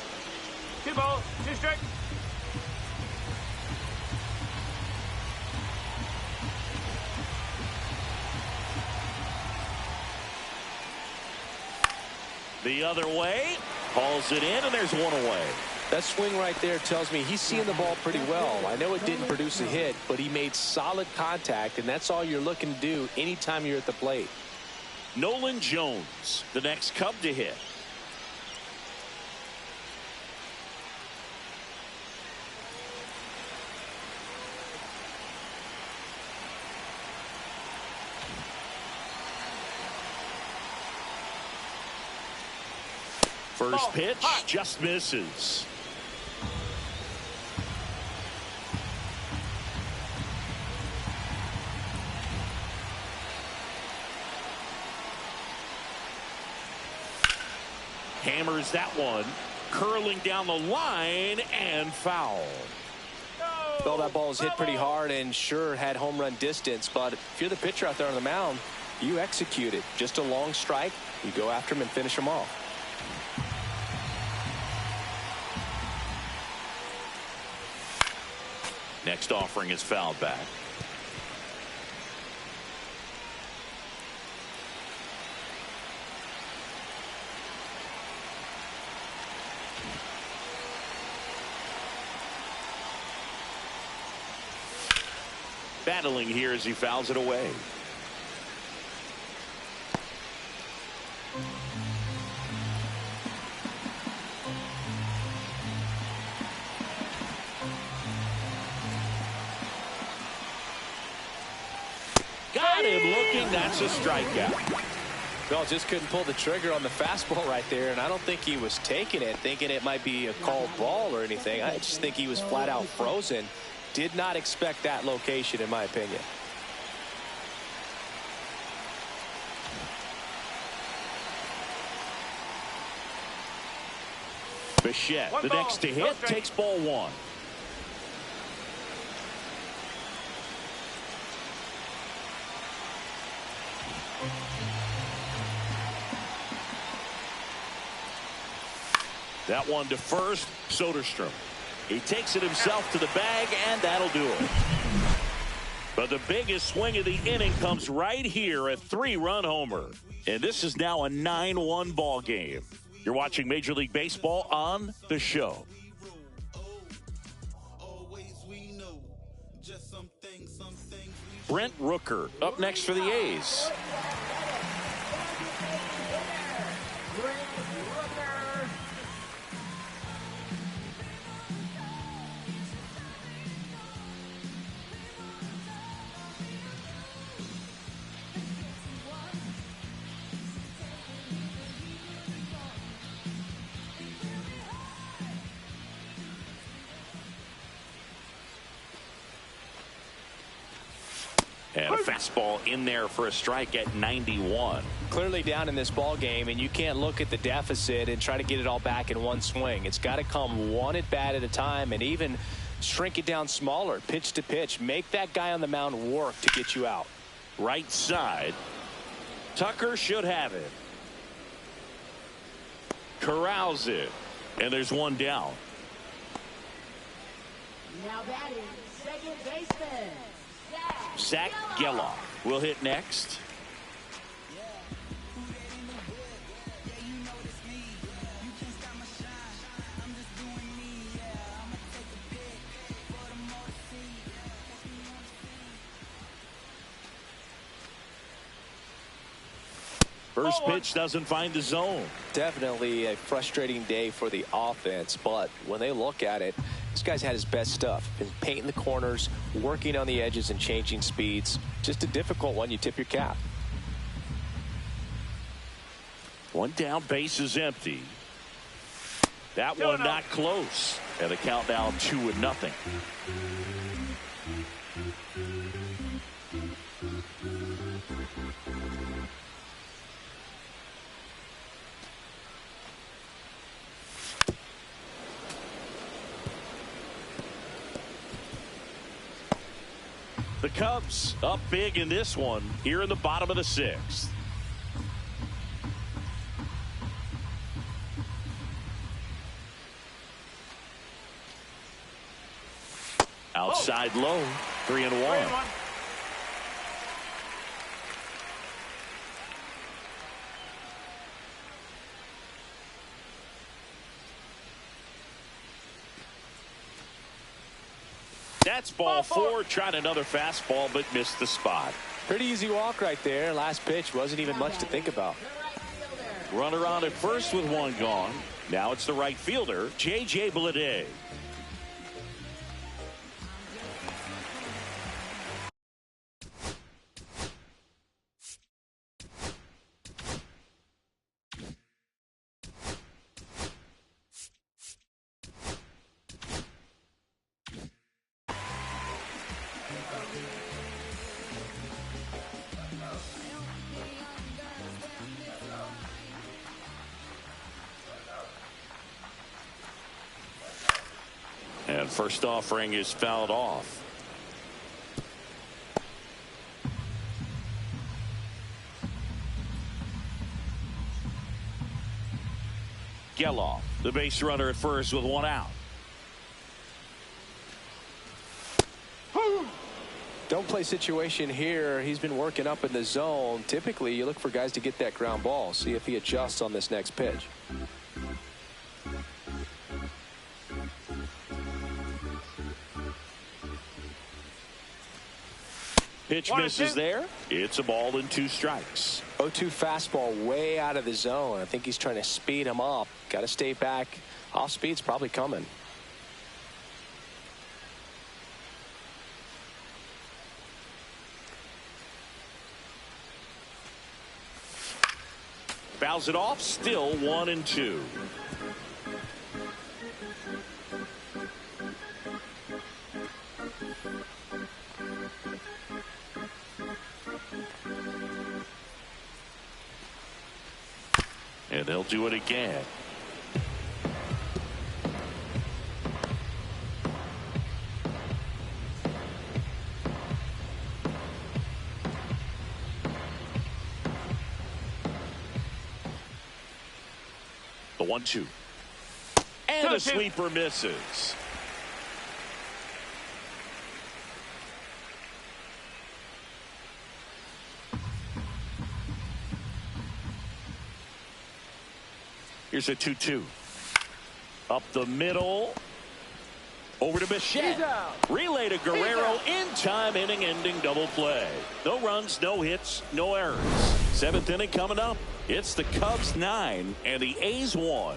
2 balls, 2 strikes. The other way. Hauls it in, and there's one away. That swing right there tells me he's seeing the ball pretty well. I know it didn't produce a hit, but he made solid contact, and that's all you're looking to do anytime you're at the plate. Nolan Jones, the next Cub to hit. First pitch just misses. Hammers that one, curling down the line and foul. Well, that ball was hit pretty hard and sure had home run distance, but if you're the pitcher out there on the mound, you execute it. Just a long strike, you go after him and finish him off. Next offering is fouled back. Battling here as he fouls it away. Got him looking. That's a strikeout. Well, just couldn't pull the trigger on the fastball right there, and I don't think he was taking it, thinking it might be a called ball or anything. I just think he was flat out frozen. Did not expect that location, in my opinion. Bichette, the next to hit, takes ball one. That one to first, Soderstrom. He takes it himself to the bag, and that'll do it. But the biggest swing of the inning comes right here, a 3-run homer. And this is now a 9-1 ball game. You're watching Major League Baseball on The Show. Brent Rooker up next for the A's. And a fastball in there for a strike at 91. Clearly down in this ball game, and you can't look at the deficit and try to get it all back in one swing. It's got to come one at bat at a time, and even shrink it down smaller, pitch to pitch. Make that guy on the mound work to get you out. Right side. Tucker should have it. Corrals it. And there's one down. Now batting, second baseman, Zach Geloff will hit next. First pitch doesn't find the zone. Definitely a frustrating day for the offense, but when they look at it, this guy's had his best stuff. Been painting the corners, working on the edges and changing speeds. Just a difficult one. You tip your cap. One down, base is empty. That one not close. And the count down 2-0. The Cubs up big in this one here in the bottom of the sixth. Outside low, 3-1. That's ball four. Tried another fastball, but missed the spot. Pretty easy walk right there. Last pitch wasn't even much to think about. Runner on at first with one gone. Now it's the right fielder, J.J. Bleday. And first offering is fouled off. Geloff, the base runner at first with one out. Don't play situation here. He's been working up in the zone. Typically, you look for guys to get that ground ball. See if he adjusts on this next pitch. Pitch misses there. It's a ball and 2 strikes. 0-2 fastball way out of the zone. I think he's trying to speed him up. Got to stay back. Off speed's probably coming. Fouls it off. Still 1-2. And they'll do it again. The 1-2. And the sweeper misses. Here's a 2-2. Up the middle. Over to Bichette. Relay to Guerrero. In time, inning-ending double play. No runs, no hits, no errors. 7th inning coming up. It's the Cubs 9 and the A's 1.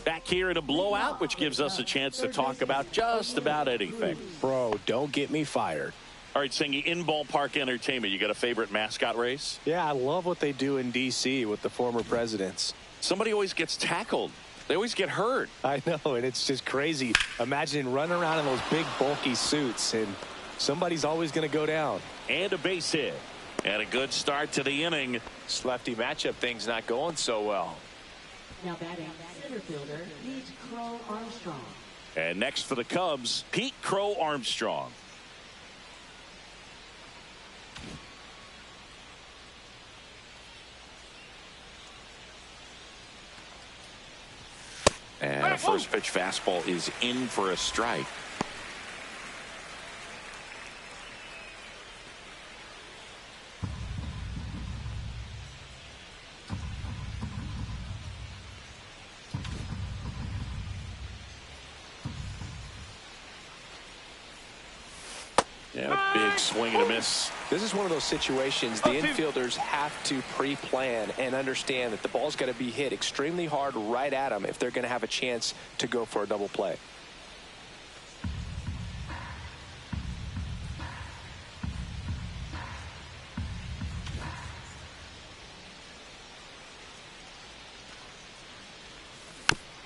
Back here in a blowout, which gives us a chance to talk about just about anything. Bro, don't get me fired. All right, singing in ballpark entertainment. You got a favorite mascot race? Yeah, I love what they do in D.C. with the former presidents. Somebody always gets tackled. They always get hurt. I know, and it's just crazy. Imagine running around in those big, bulky suits, and somebody's always going to go down. And a base hit. And a good start to the inning. This lefty matchup thing's not going so well. Now batting center fielder, Pete Crow Armstrong. And next for the Cubs, Pete Crow Armstrong. And a first pitch fastball is in for a strike. Yeah, big swing and a miss. This is one of those situations the infielders have to pre-plan and understand that the ball's got to be hit extremely hard right at them if they're going to have a chance to go for a double play.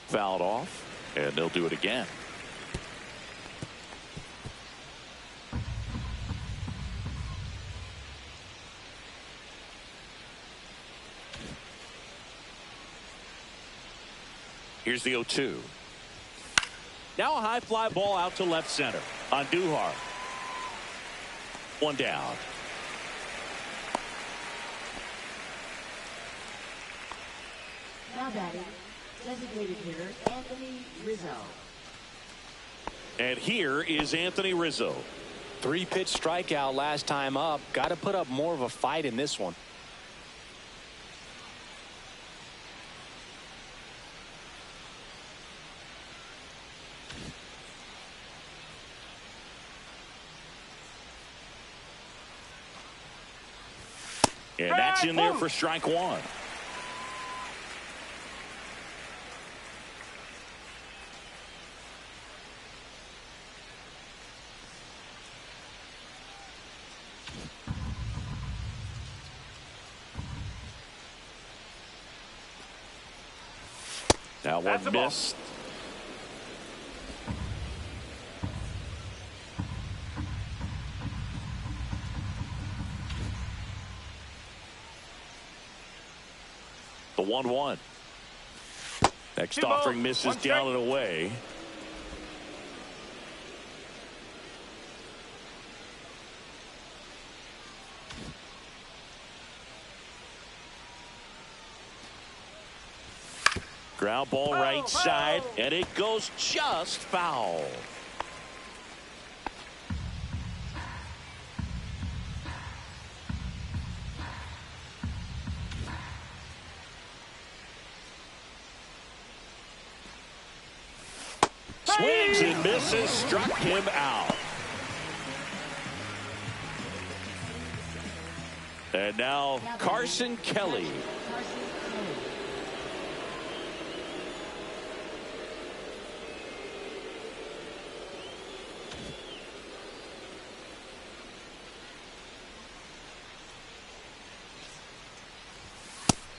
Fouled off, and they'll do it again. Here's the 0-2. Now a high fly ball out to left center on Duhar. One down. Now batting designated hitter Anthony Rizzo. And here is Anthony Rizzo. 3-pitch strikeout last time up. Got to put up more of a fight in this one. And that's in there for strike one. That one missed. The 1-1. Next offering misses down and away. Ground ball right side, and it goes just foul. Swings and misses, struck him out. And now Carson Kelly.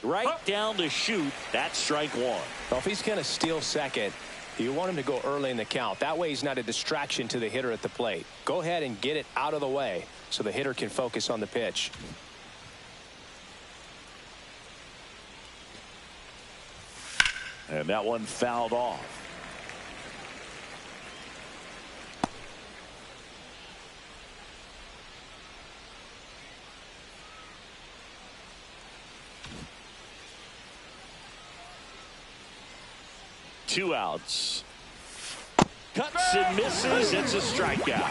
Right down the chute. That's strike one. Well, if he's going to steal second, you want him to go early in the count. That way he's not a distraction to the hitter at the plate. Go ahead and get it out of the way so the hitter can focus on the pitch. And that one fouled off. Two outs. Cuts and misses. It's a strikeout.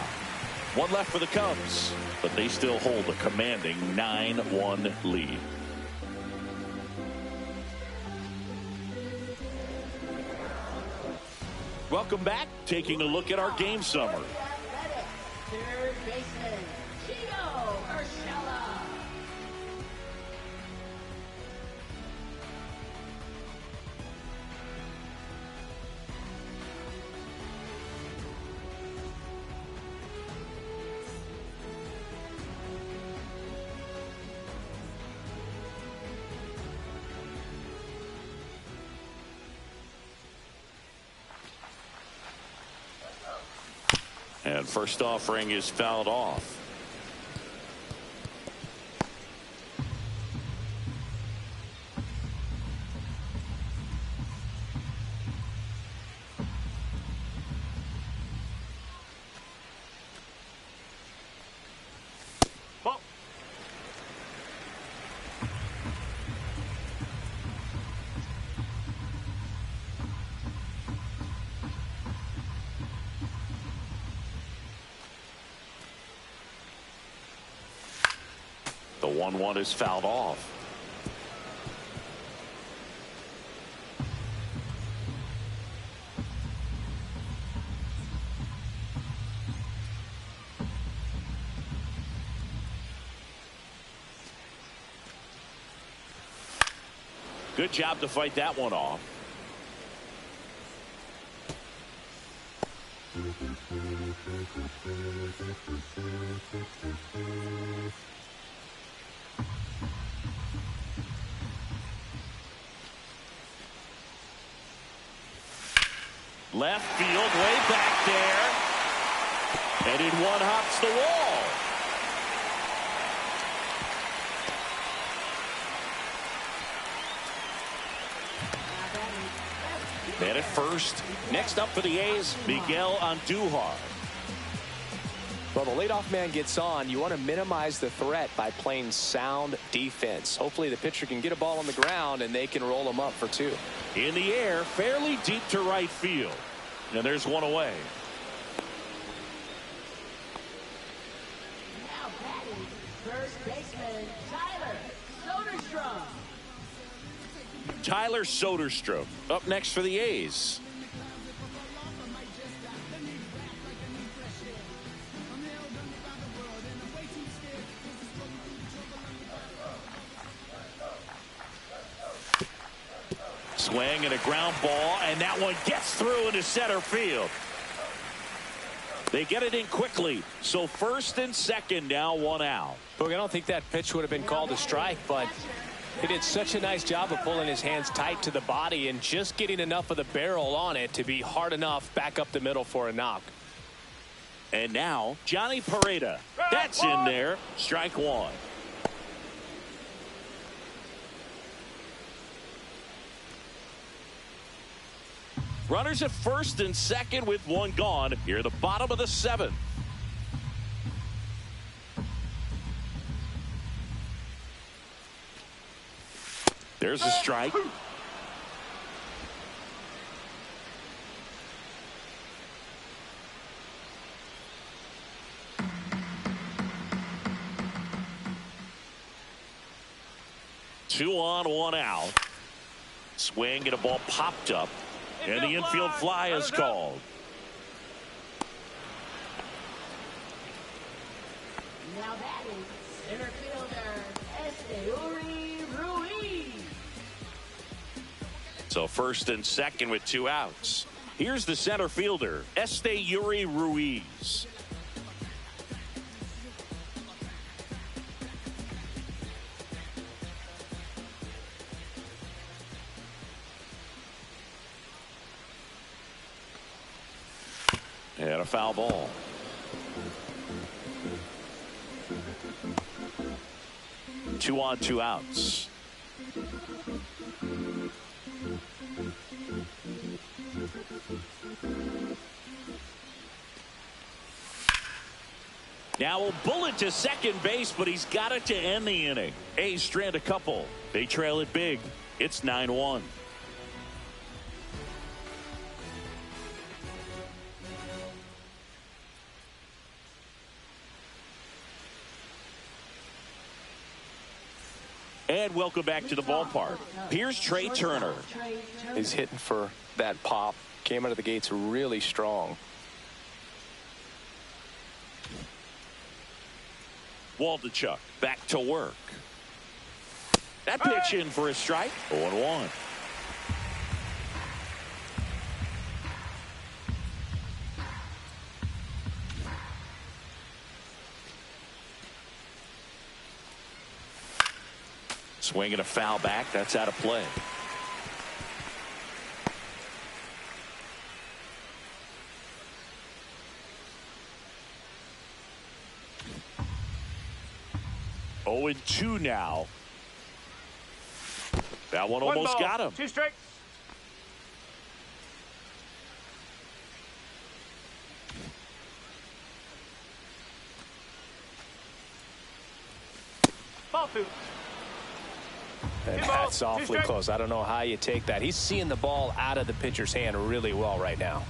One left for the Cubs, but they still hold a commanding 9-1 lead. Welcome back. Taking a look at our game summary. Third baseman, Gio Urshela. And first offering is fouled off. Ball. The 1-1 is fouled off. Good job to fight that one off. Left field, way back there. And in one hops the wall. Man at first. Next up for the A's, Miguel Andujar. Well, the leadoff man gets on. You want to minimize the threat by playing sound defense. Hopefully the pitcher can get a ball on the ground and they can roll him up for 2. In the air, fairly deep to right field. And there's one away. Now batting, first baseman Tyler Soderstrom. Tyler Soderstrom up next for the A's. Swing and a ground ball, and that one gets through into center field. They get it in quickly, so first and second, now 1 out. Look, I don't think that pitch would have been called a strike, but he did such a nice job of pulling his hands tight to the body and just getting enough of the barrel on it to be hard enough back up the middle for a knock. And now Johnny Pareda. That's in there. Strike 1. Runners at first and second with 1 gone. Here at the bottom of the 7th. There's a strike. Two on, 1 out. Swing and a ball popped up. And the infield fly is called. Now batting, center fielder Ruiz. So first and second with 2 outs. Here's the center fielder, Yuri Ruiz. And a foul ball. Two on, 2 outs. Now a bullet to second base, but he's got it to end the inning. A's strand a couple. They trail it big. It's 9-1. And welcome back to the ballpark. Here's Trey Turner. He's hitting for that pop. Came out of the gates really strong. Waldichuk back to work. That pitch in for a strike. 0-1. Swing and a foul back. That's out of play. 0-2 now. That one almost ball, got him. 2 strikes. Ball 2. And that's awfully close. I don't know how you take that. He's seeing the ball out of the pitcher's hand really well right now.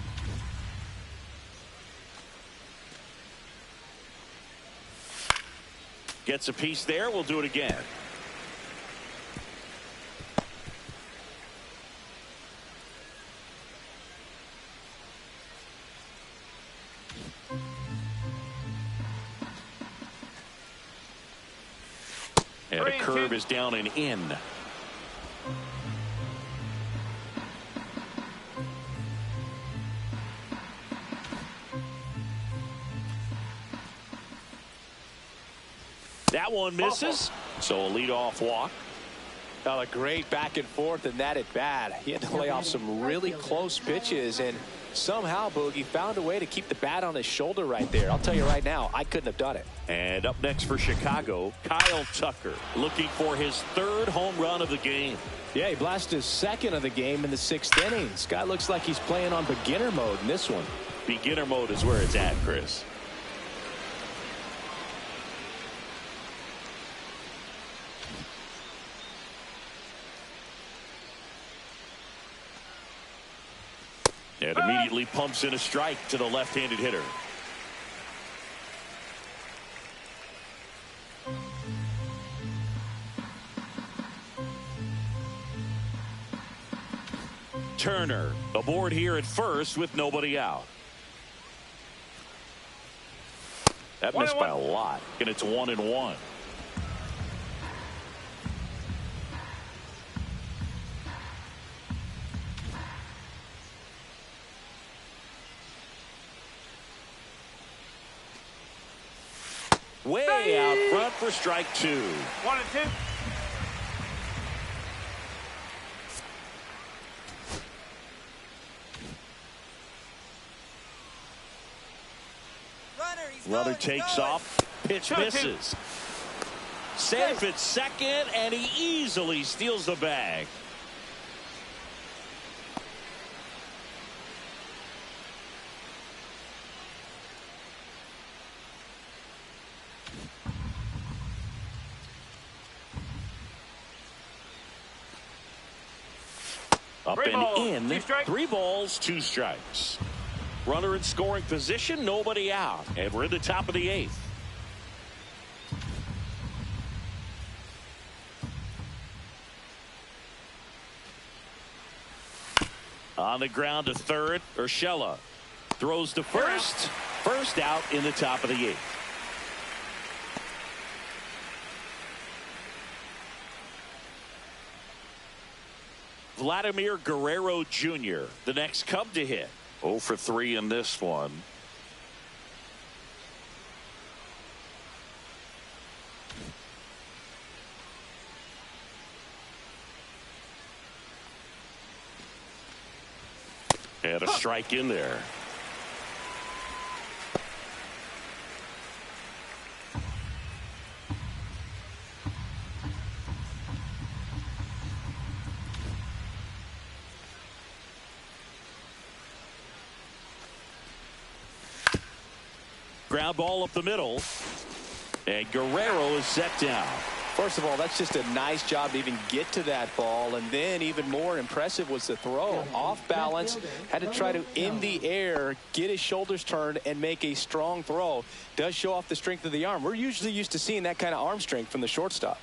Gets a piece there. We'll do it again. And a curve is down and in. That one misses. So a leadoff walk. A great back and forth in that at bat. He had to lay off some really close pitches, and somehow Boogie found a way to keep the bat on his shoulder right there. I'll tell you right now, I couldn't have done it. And up next for Chicago, Kyle Tucker, looking for his 3rd home run of the game. Yeah, he blasted his 2nd of the game in the 6th inning. This guy looks like he's playing on beginner mode in this one. Beginner mode is where it's at, Chris. And immediately pumps in a strike to the left-handed hitter. Turner aboard here at first with nobody out. That missed by a lot, and it's 1-1. Way out front for strike 2. 1-2. Runner takes off. Pitch misses. Safe at second, and he easily steals the bag. Up and in. 3 balls, 2 strikes. Runner in scoring position, nobody out. And we're in the top of the 8th. On the ground to third, Urshela throws to first. First out in the top of the 8th. Vladimir Guerrero Jr., the next Cub to hit. 0 for 3 in this one. And a strike in there. Ground ball up the middle. And Guerrero is set down. First of all, that's just a nice job to even get to that ball. And then even more impressive was the throw. Off balance, had to try to, in the air, get his shoulders turned and make a strong throw. Does show off the strength of the arm. We're usually used to seeing that kind of arm strength from the shortstop.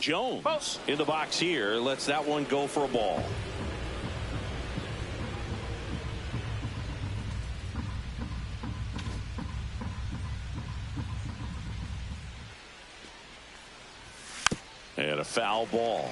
Jones in the box here lets that one go for a ball. And a foul ball.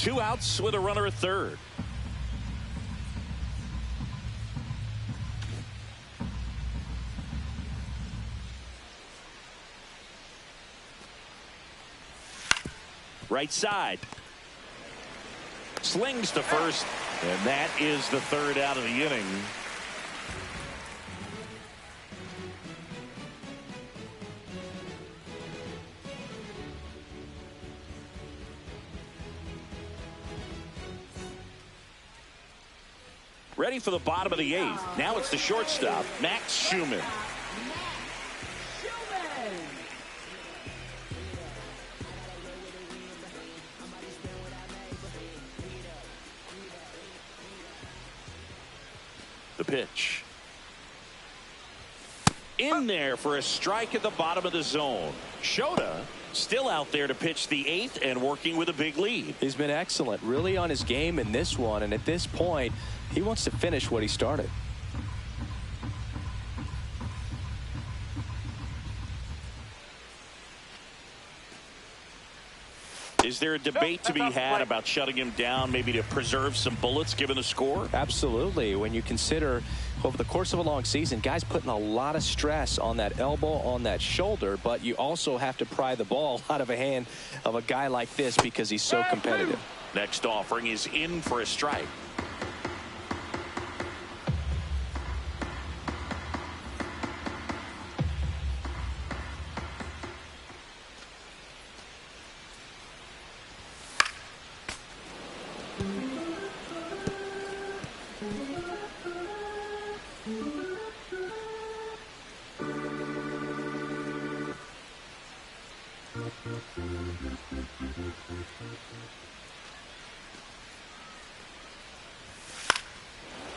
2 outs with a runner at third. Right side. Slings to first, and that is the 3rd out of the inning. Ready for the bottom of the 8th. Now it's the shortstop, Max Schumann. The pitch. In there for a strike at the bottom of the zone. Shota still out there to pitch the 8th and working with a big lead. He's been excellent, really on his game in this one, and at this point, he wants to finish what he started. Is there a debate to be had about shutting him down, maybe to preserve some bullets given the score? Absolutely. When you consider over the course of a long season, guys putting a lot of stress on that elbow, on that shoulder, but you also have to pry the ball out of a hand of a guy like this because he's so competitive. Next offering is in for a strike.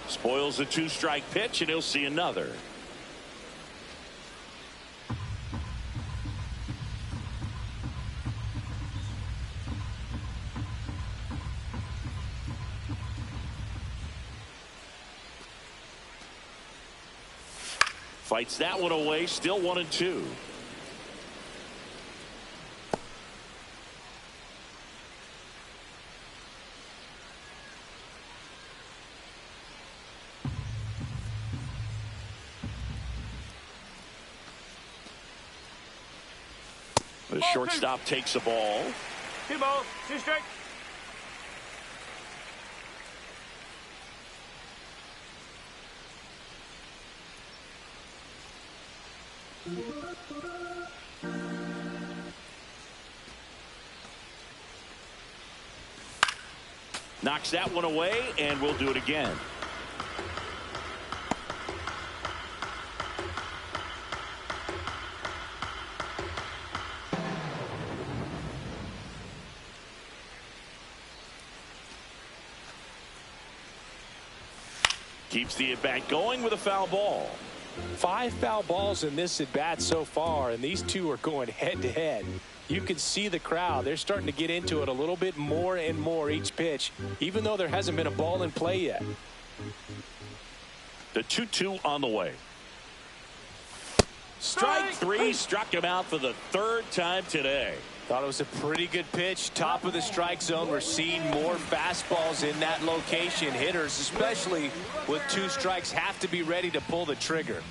Spoils a 2-strike pitch, and he'll see another. Fights that one away, still 1-2. The shortstop takes a ball. 2 balls, 2 strikes. Knocks that one away, and we'll do it again. Keeps the at-bat going with a foul ball. 5 foul balls in this at-bat so far, and these two are going head-to-head. You can see the crowd. They're starting to get into it a little bit more and more each pitch, even though there hasn't been a ball in play yet. The 2-2 on the way. Strike 3, struck him out for the 3rd time today. Thought it was a pretty good pitch. Top of the strike zone. We're seeing more fastballs in that location. Hitters, especially with 2 strikes, have to be ready to pull the trigger.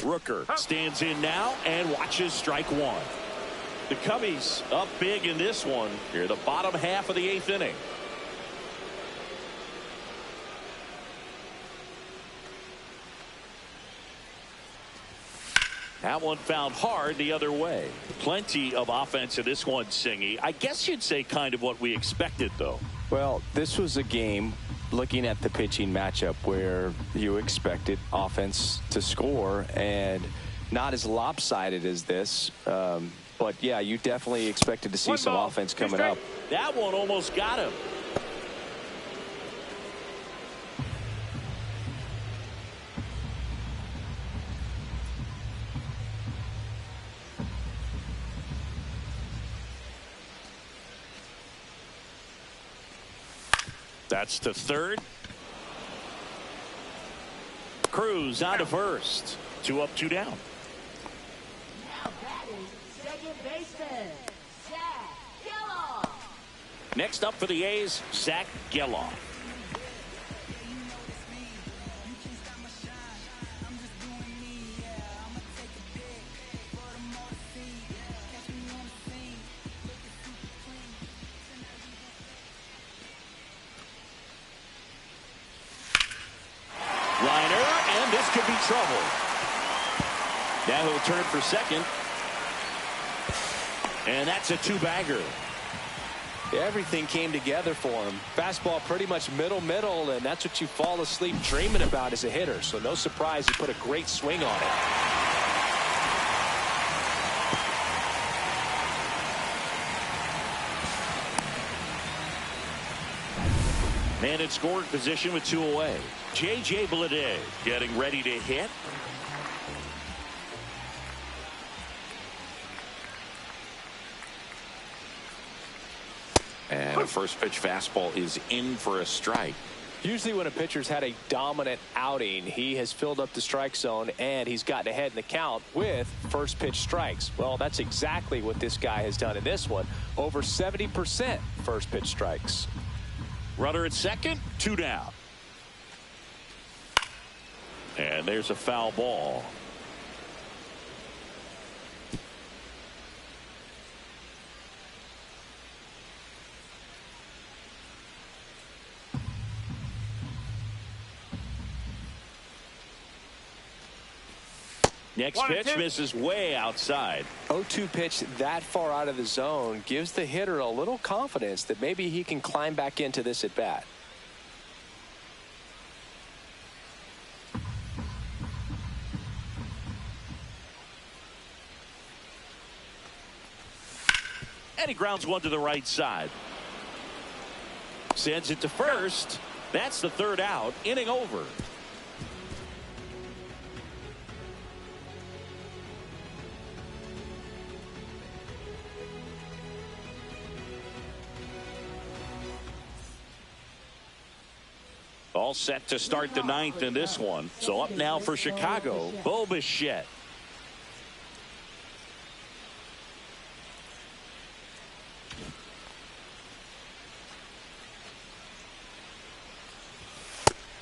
Rooker stands in now and watches strike 1. The Cubbies up big in this one here, the bottom half of the 8th inning. That one found hard the other way. Plenty of offense in this one, Singy. I guess you'd say kind of what we expected, though. Well, this was a game, looking at the pitching matchup, where you expected offense to score, and not as lopsided as this. But, yeah, you definitely expected to see some offense coming up. That one almost got him. That's to third. Cruz on to first. 2 up, 2 down. Now batting, second baseman, Zach Geloff. Next up for the A's, Zach Geloff. Liner, and this could be trouble. Now he'll turn for second. And that's a 2-bagger. Everything came together for him. Fastball pretty much middle, and that's what you fall asleep dreaming about as a hitter. So no surprise he put a great swing on it. Man in scoring position with 2 away. J.J. Bleday getting ready to hit. And a first pitch fastball is in for a strike. Usually when a pitcher's had a dominant outing, he has filled up the strike zone and he's gotten ahead in the count with first pitch strikes. Well, that's exactly what this guy has done in this one. Over 70% first pitch strikes. Runner at second, 2 down. And there's a foul ball. Next pitch misses way outside. 0-2 pitch that far out of the zone gives the hitter a little confidence that maybe he can climb back into this at bat. And he grounds one to the right side. Sends it to first. That's the 3rd out. Inning over. All set to start the 9th in this one. So up now for Chicago, Bo Bichette.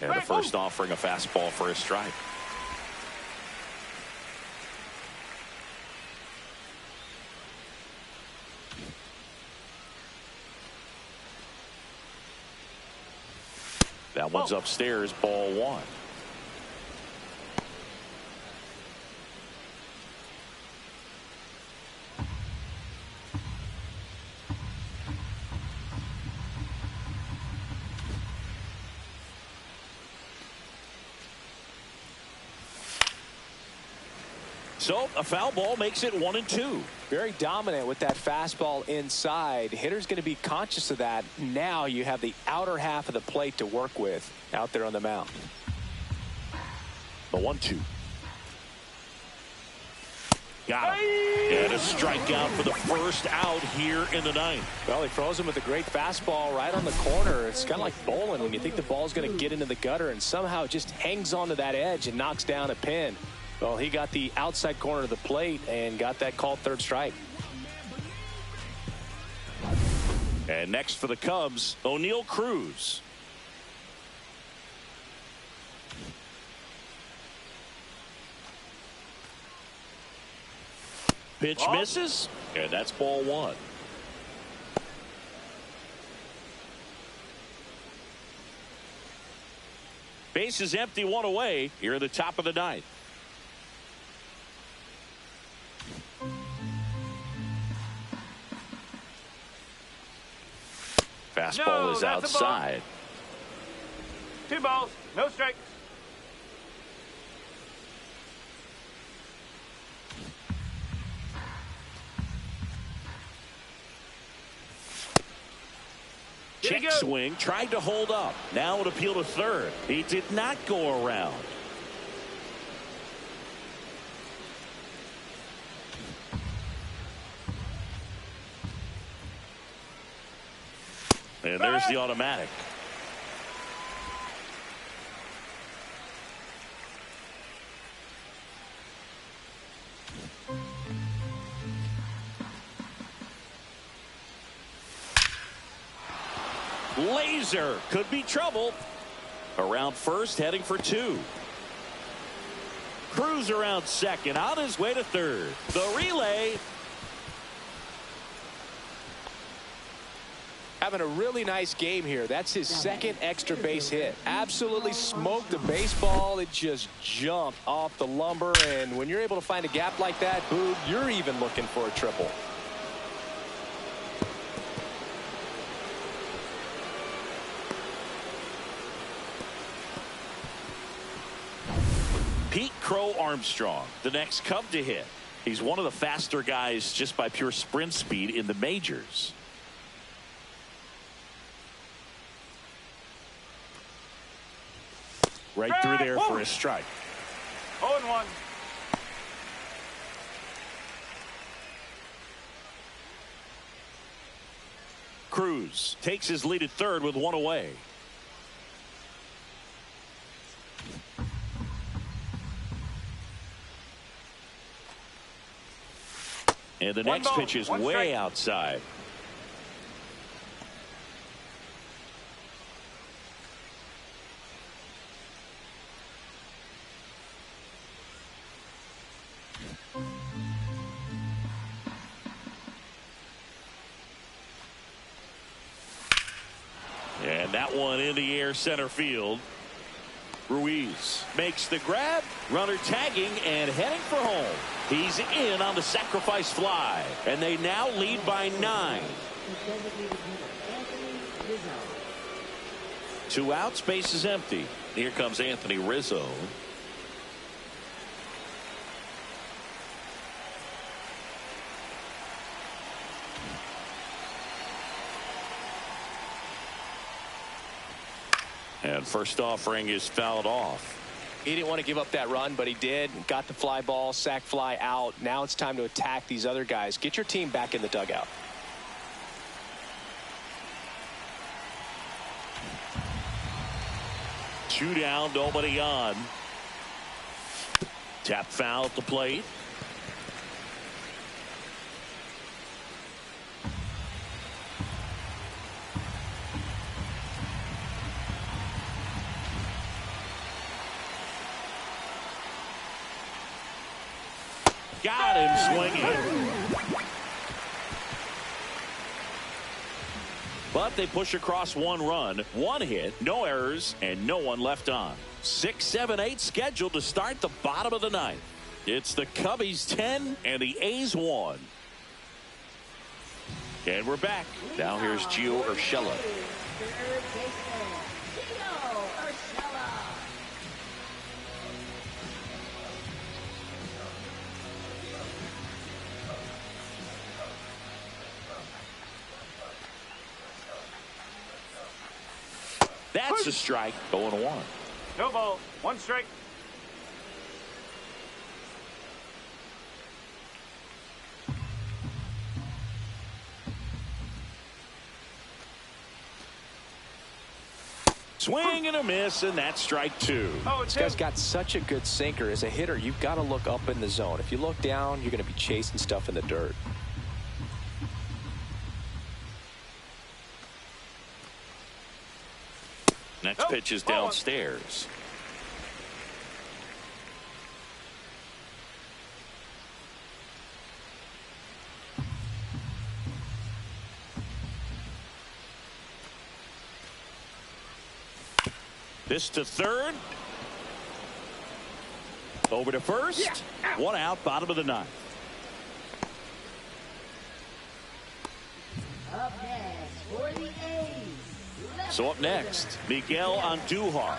And the first offering a fastball for a strike. That one's upstairs, ball 1. So a foul ball makes it 1-2. Very dominant with that fastball inside. Hitter's going to be conscious of that. Now you have the outer half of the plate to work with out there on the mound. The 1-2. Got him. And a strikeout for the first out here in the 9th. Well, he throws him with a great fastball right on the corner. It's kind of like bowling when you think the ball's going to get into the gutter and somehow it just hangs onto that edge and knocks down a pin. Well, he got the outside corner of the plate and got that called 3rd strike. And next for the Cubs, O'Neal Cruz. Pitch misses, and that's ball 1. Base is empty, 1 away here in the top of the 9th. Fastball is outside. 2 balls, no strikes. Check swing, tried to hold up. Now it appeal to third. He did not go around. And there's the automatic. Laser could be trouble. Around first, heading for 2. Cruz around second, on his way to third. The relay. Having a really nice game here. That's his second extra base hit. Absolutely smoked the baseball. It just jumped off the lumber. And when you're able to find a gap like that, Boog, you're even looking for a triple. Pete Crow Armstrong, the next Cub to hit. He's one of the faster guys just by pure sprint speed in the majors. Right through there for a strike. 0-1. Cruz takes his lead at third with 1 away. And the next pitch is way outside. And that one in the air center field. Ruiz makes the grab. Runner tagging and heading for home. He's in on the sacrifice fly. And they now lead by 9. 2 outs, base is empty. Here comes Anthony Rizzo. And first offering is fouled off. He didn't want to give up that run, but he did. Got the fly ball, sac fly out. Now it's time to attack these other guys. Get your team back in the dugout. Two down, nobody on. Tap foul at the plate. Got him swinging. But they push across 1 run, 1 hit, no errors, and no one left on. 6, 7, 8 scheduled to start the bottom of the 9th. It's the Cubbies 10 and the A's 1. And we're back. Now here's Gio Urshela. That's a strike. 0-1. No ball. 1 strike. Swing and a miss, and that's strike 2. This guy's got such a good sinker. As a hitter, you've got to look up in the zone. If you look down, you're going to be chasing stuff in the dirt. Next pitch is downstairs. This to third. Over to first. 1 out, bottom of the 9th. Up next for the A's. So up next, Miguel Andujar.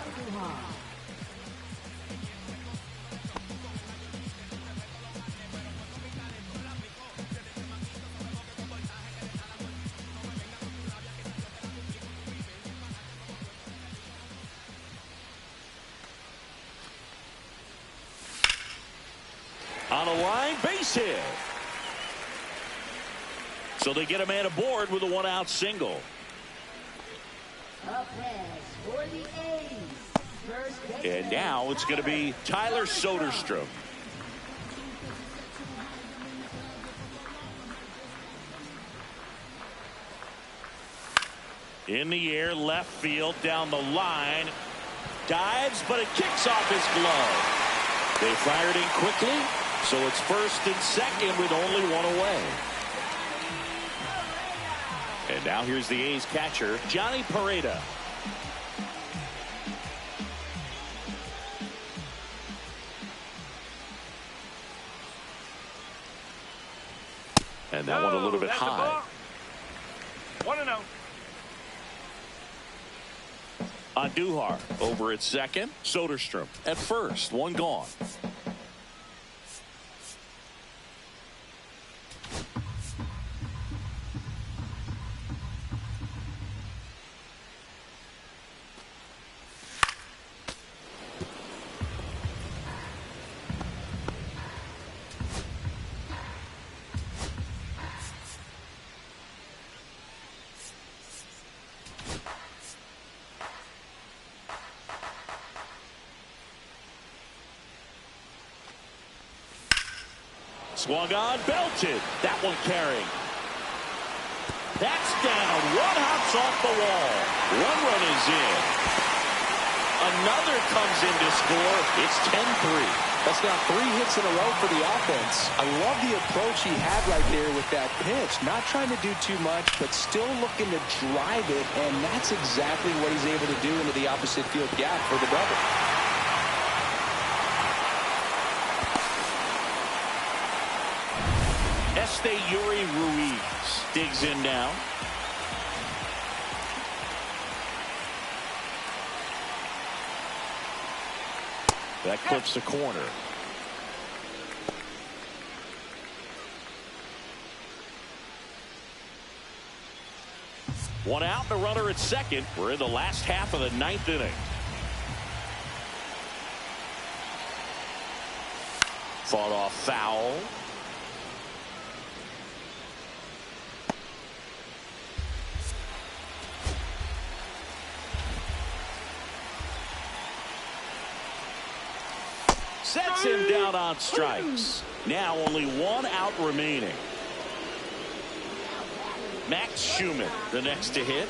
On a line, base hit. So they get a man aboard with a 1-out single. Up next for the A's. First baseman. And now it's going to be Tyler Soderstrom. In the air, left field, down the line. Dives, but it kicks off his glove. They fired in quickly, so it's first and second with only one away. And now here's the A's catcher, Johnny Pareda. And that one a little bit high. 1-0. Andujar over at second. Soderstrom at first. One gone. Swung on, belted. That one carrying. That's down. One hops off the wall. One run is in. Another comes in to score. It's 10-3. That's now 3 hits in a row for the offense. I love the approach he had right there with that pitch. Not trying to do too much, but still looking to drive it, and that's exactly what he's able to do into the opposite field gap for the double. Yuri Ruiz digs in now. That clips the corner. One out, the runner at second. We're in the last half of the 9th inning. Fought off foul. Sets him down on strikes. Now only one out remaining. Max Schumann, the next to hit.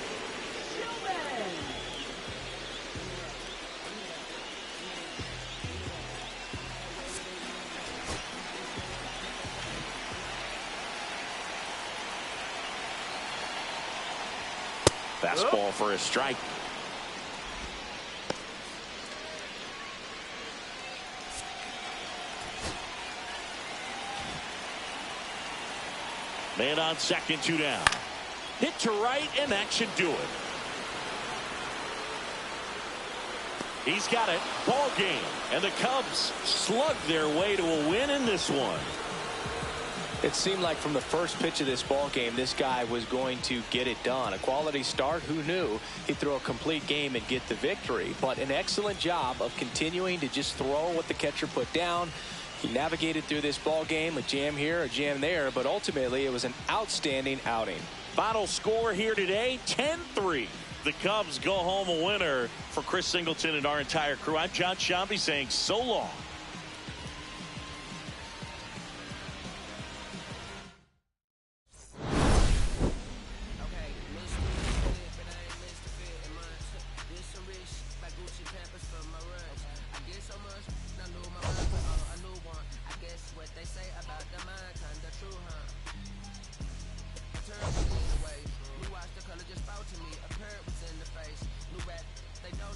Fastball for a strike. Man on second, 2 down. Hit to right, and that should do it. He's got it. Ball game. And the Cubs slug their way to a win in this one. It seemed like from the first pitch of this ball game, this guy was going to get it done. A quality start. Who knew he'd throw a complete game and get the victory? But an excellent job of continuing to just throw what the catcher put down. He navigated through this ball game, a jam here, a jam there, but ultimately it was an outstanding outing. Final score here today, 10-3. The Cubs go home a winner. For Chris Singleton and our entire crew, I'm John Shambi saying so long. They know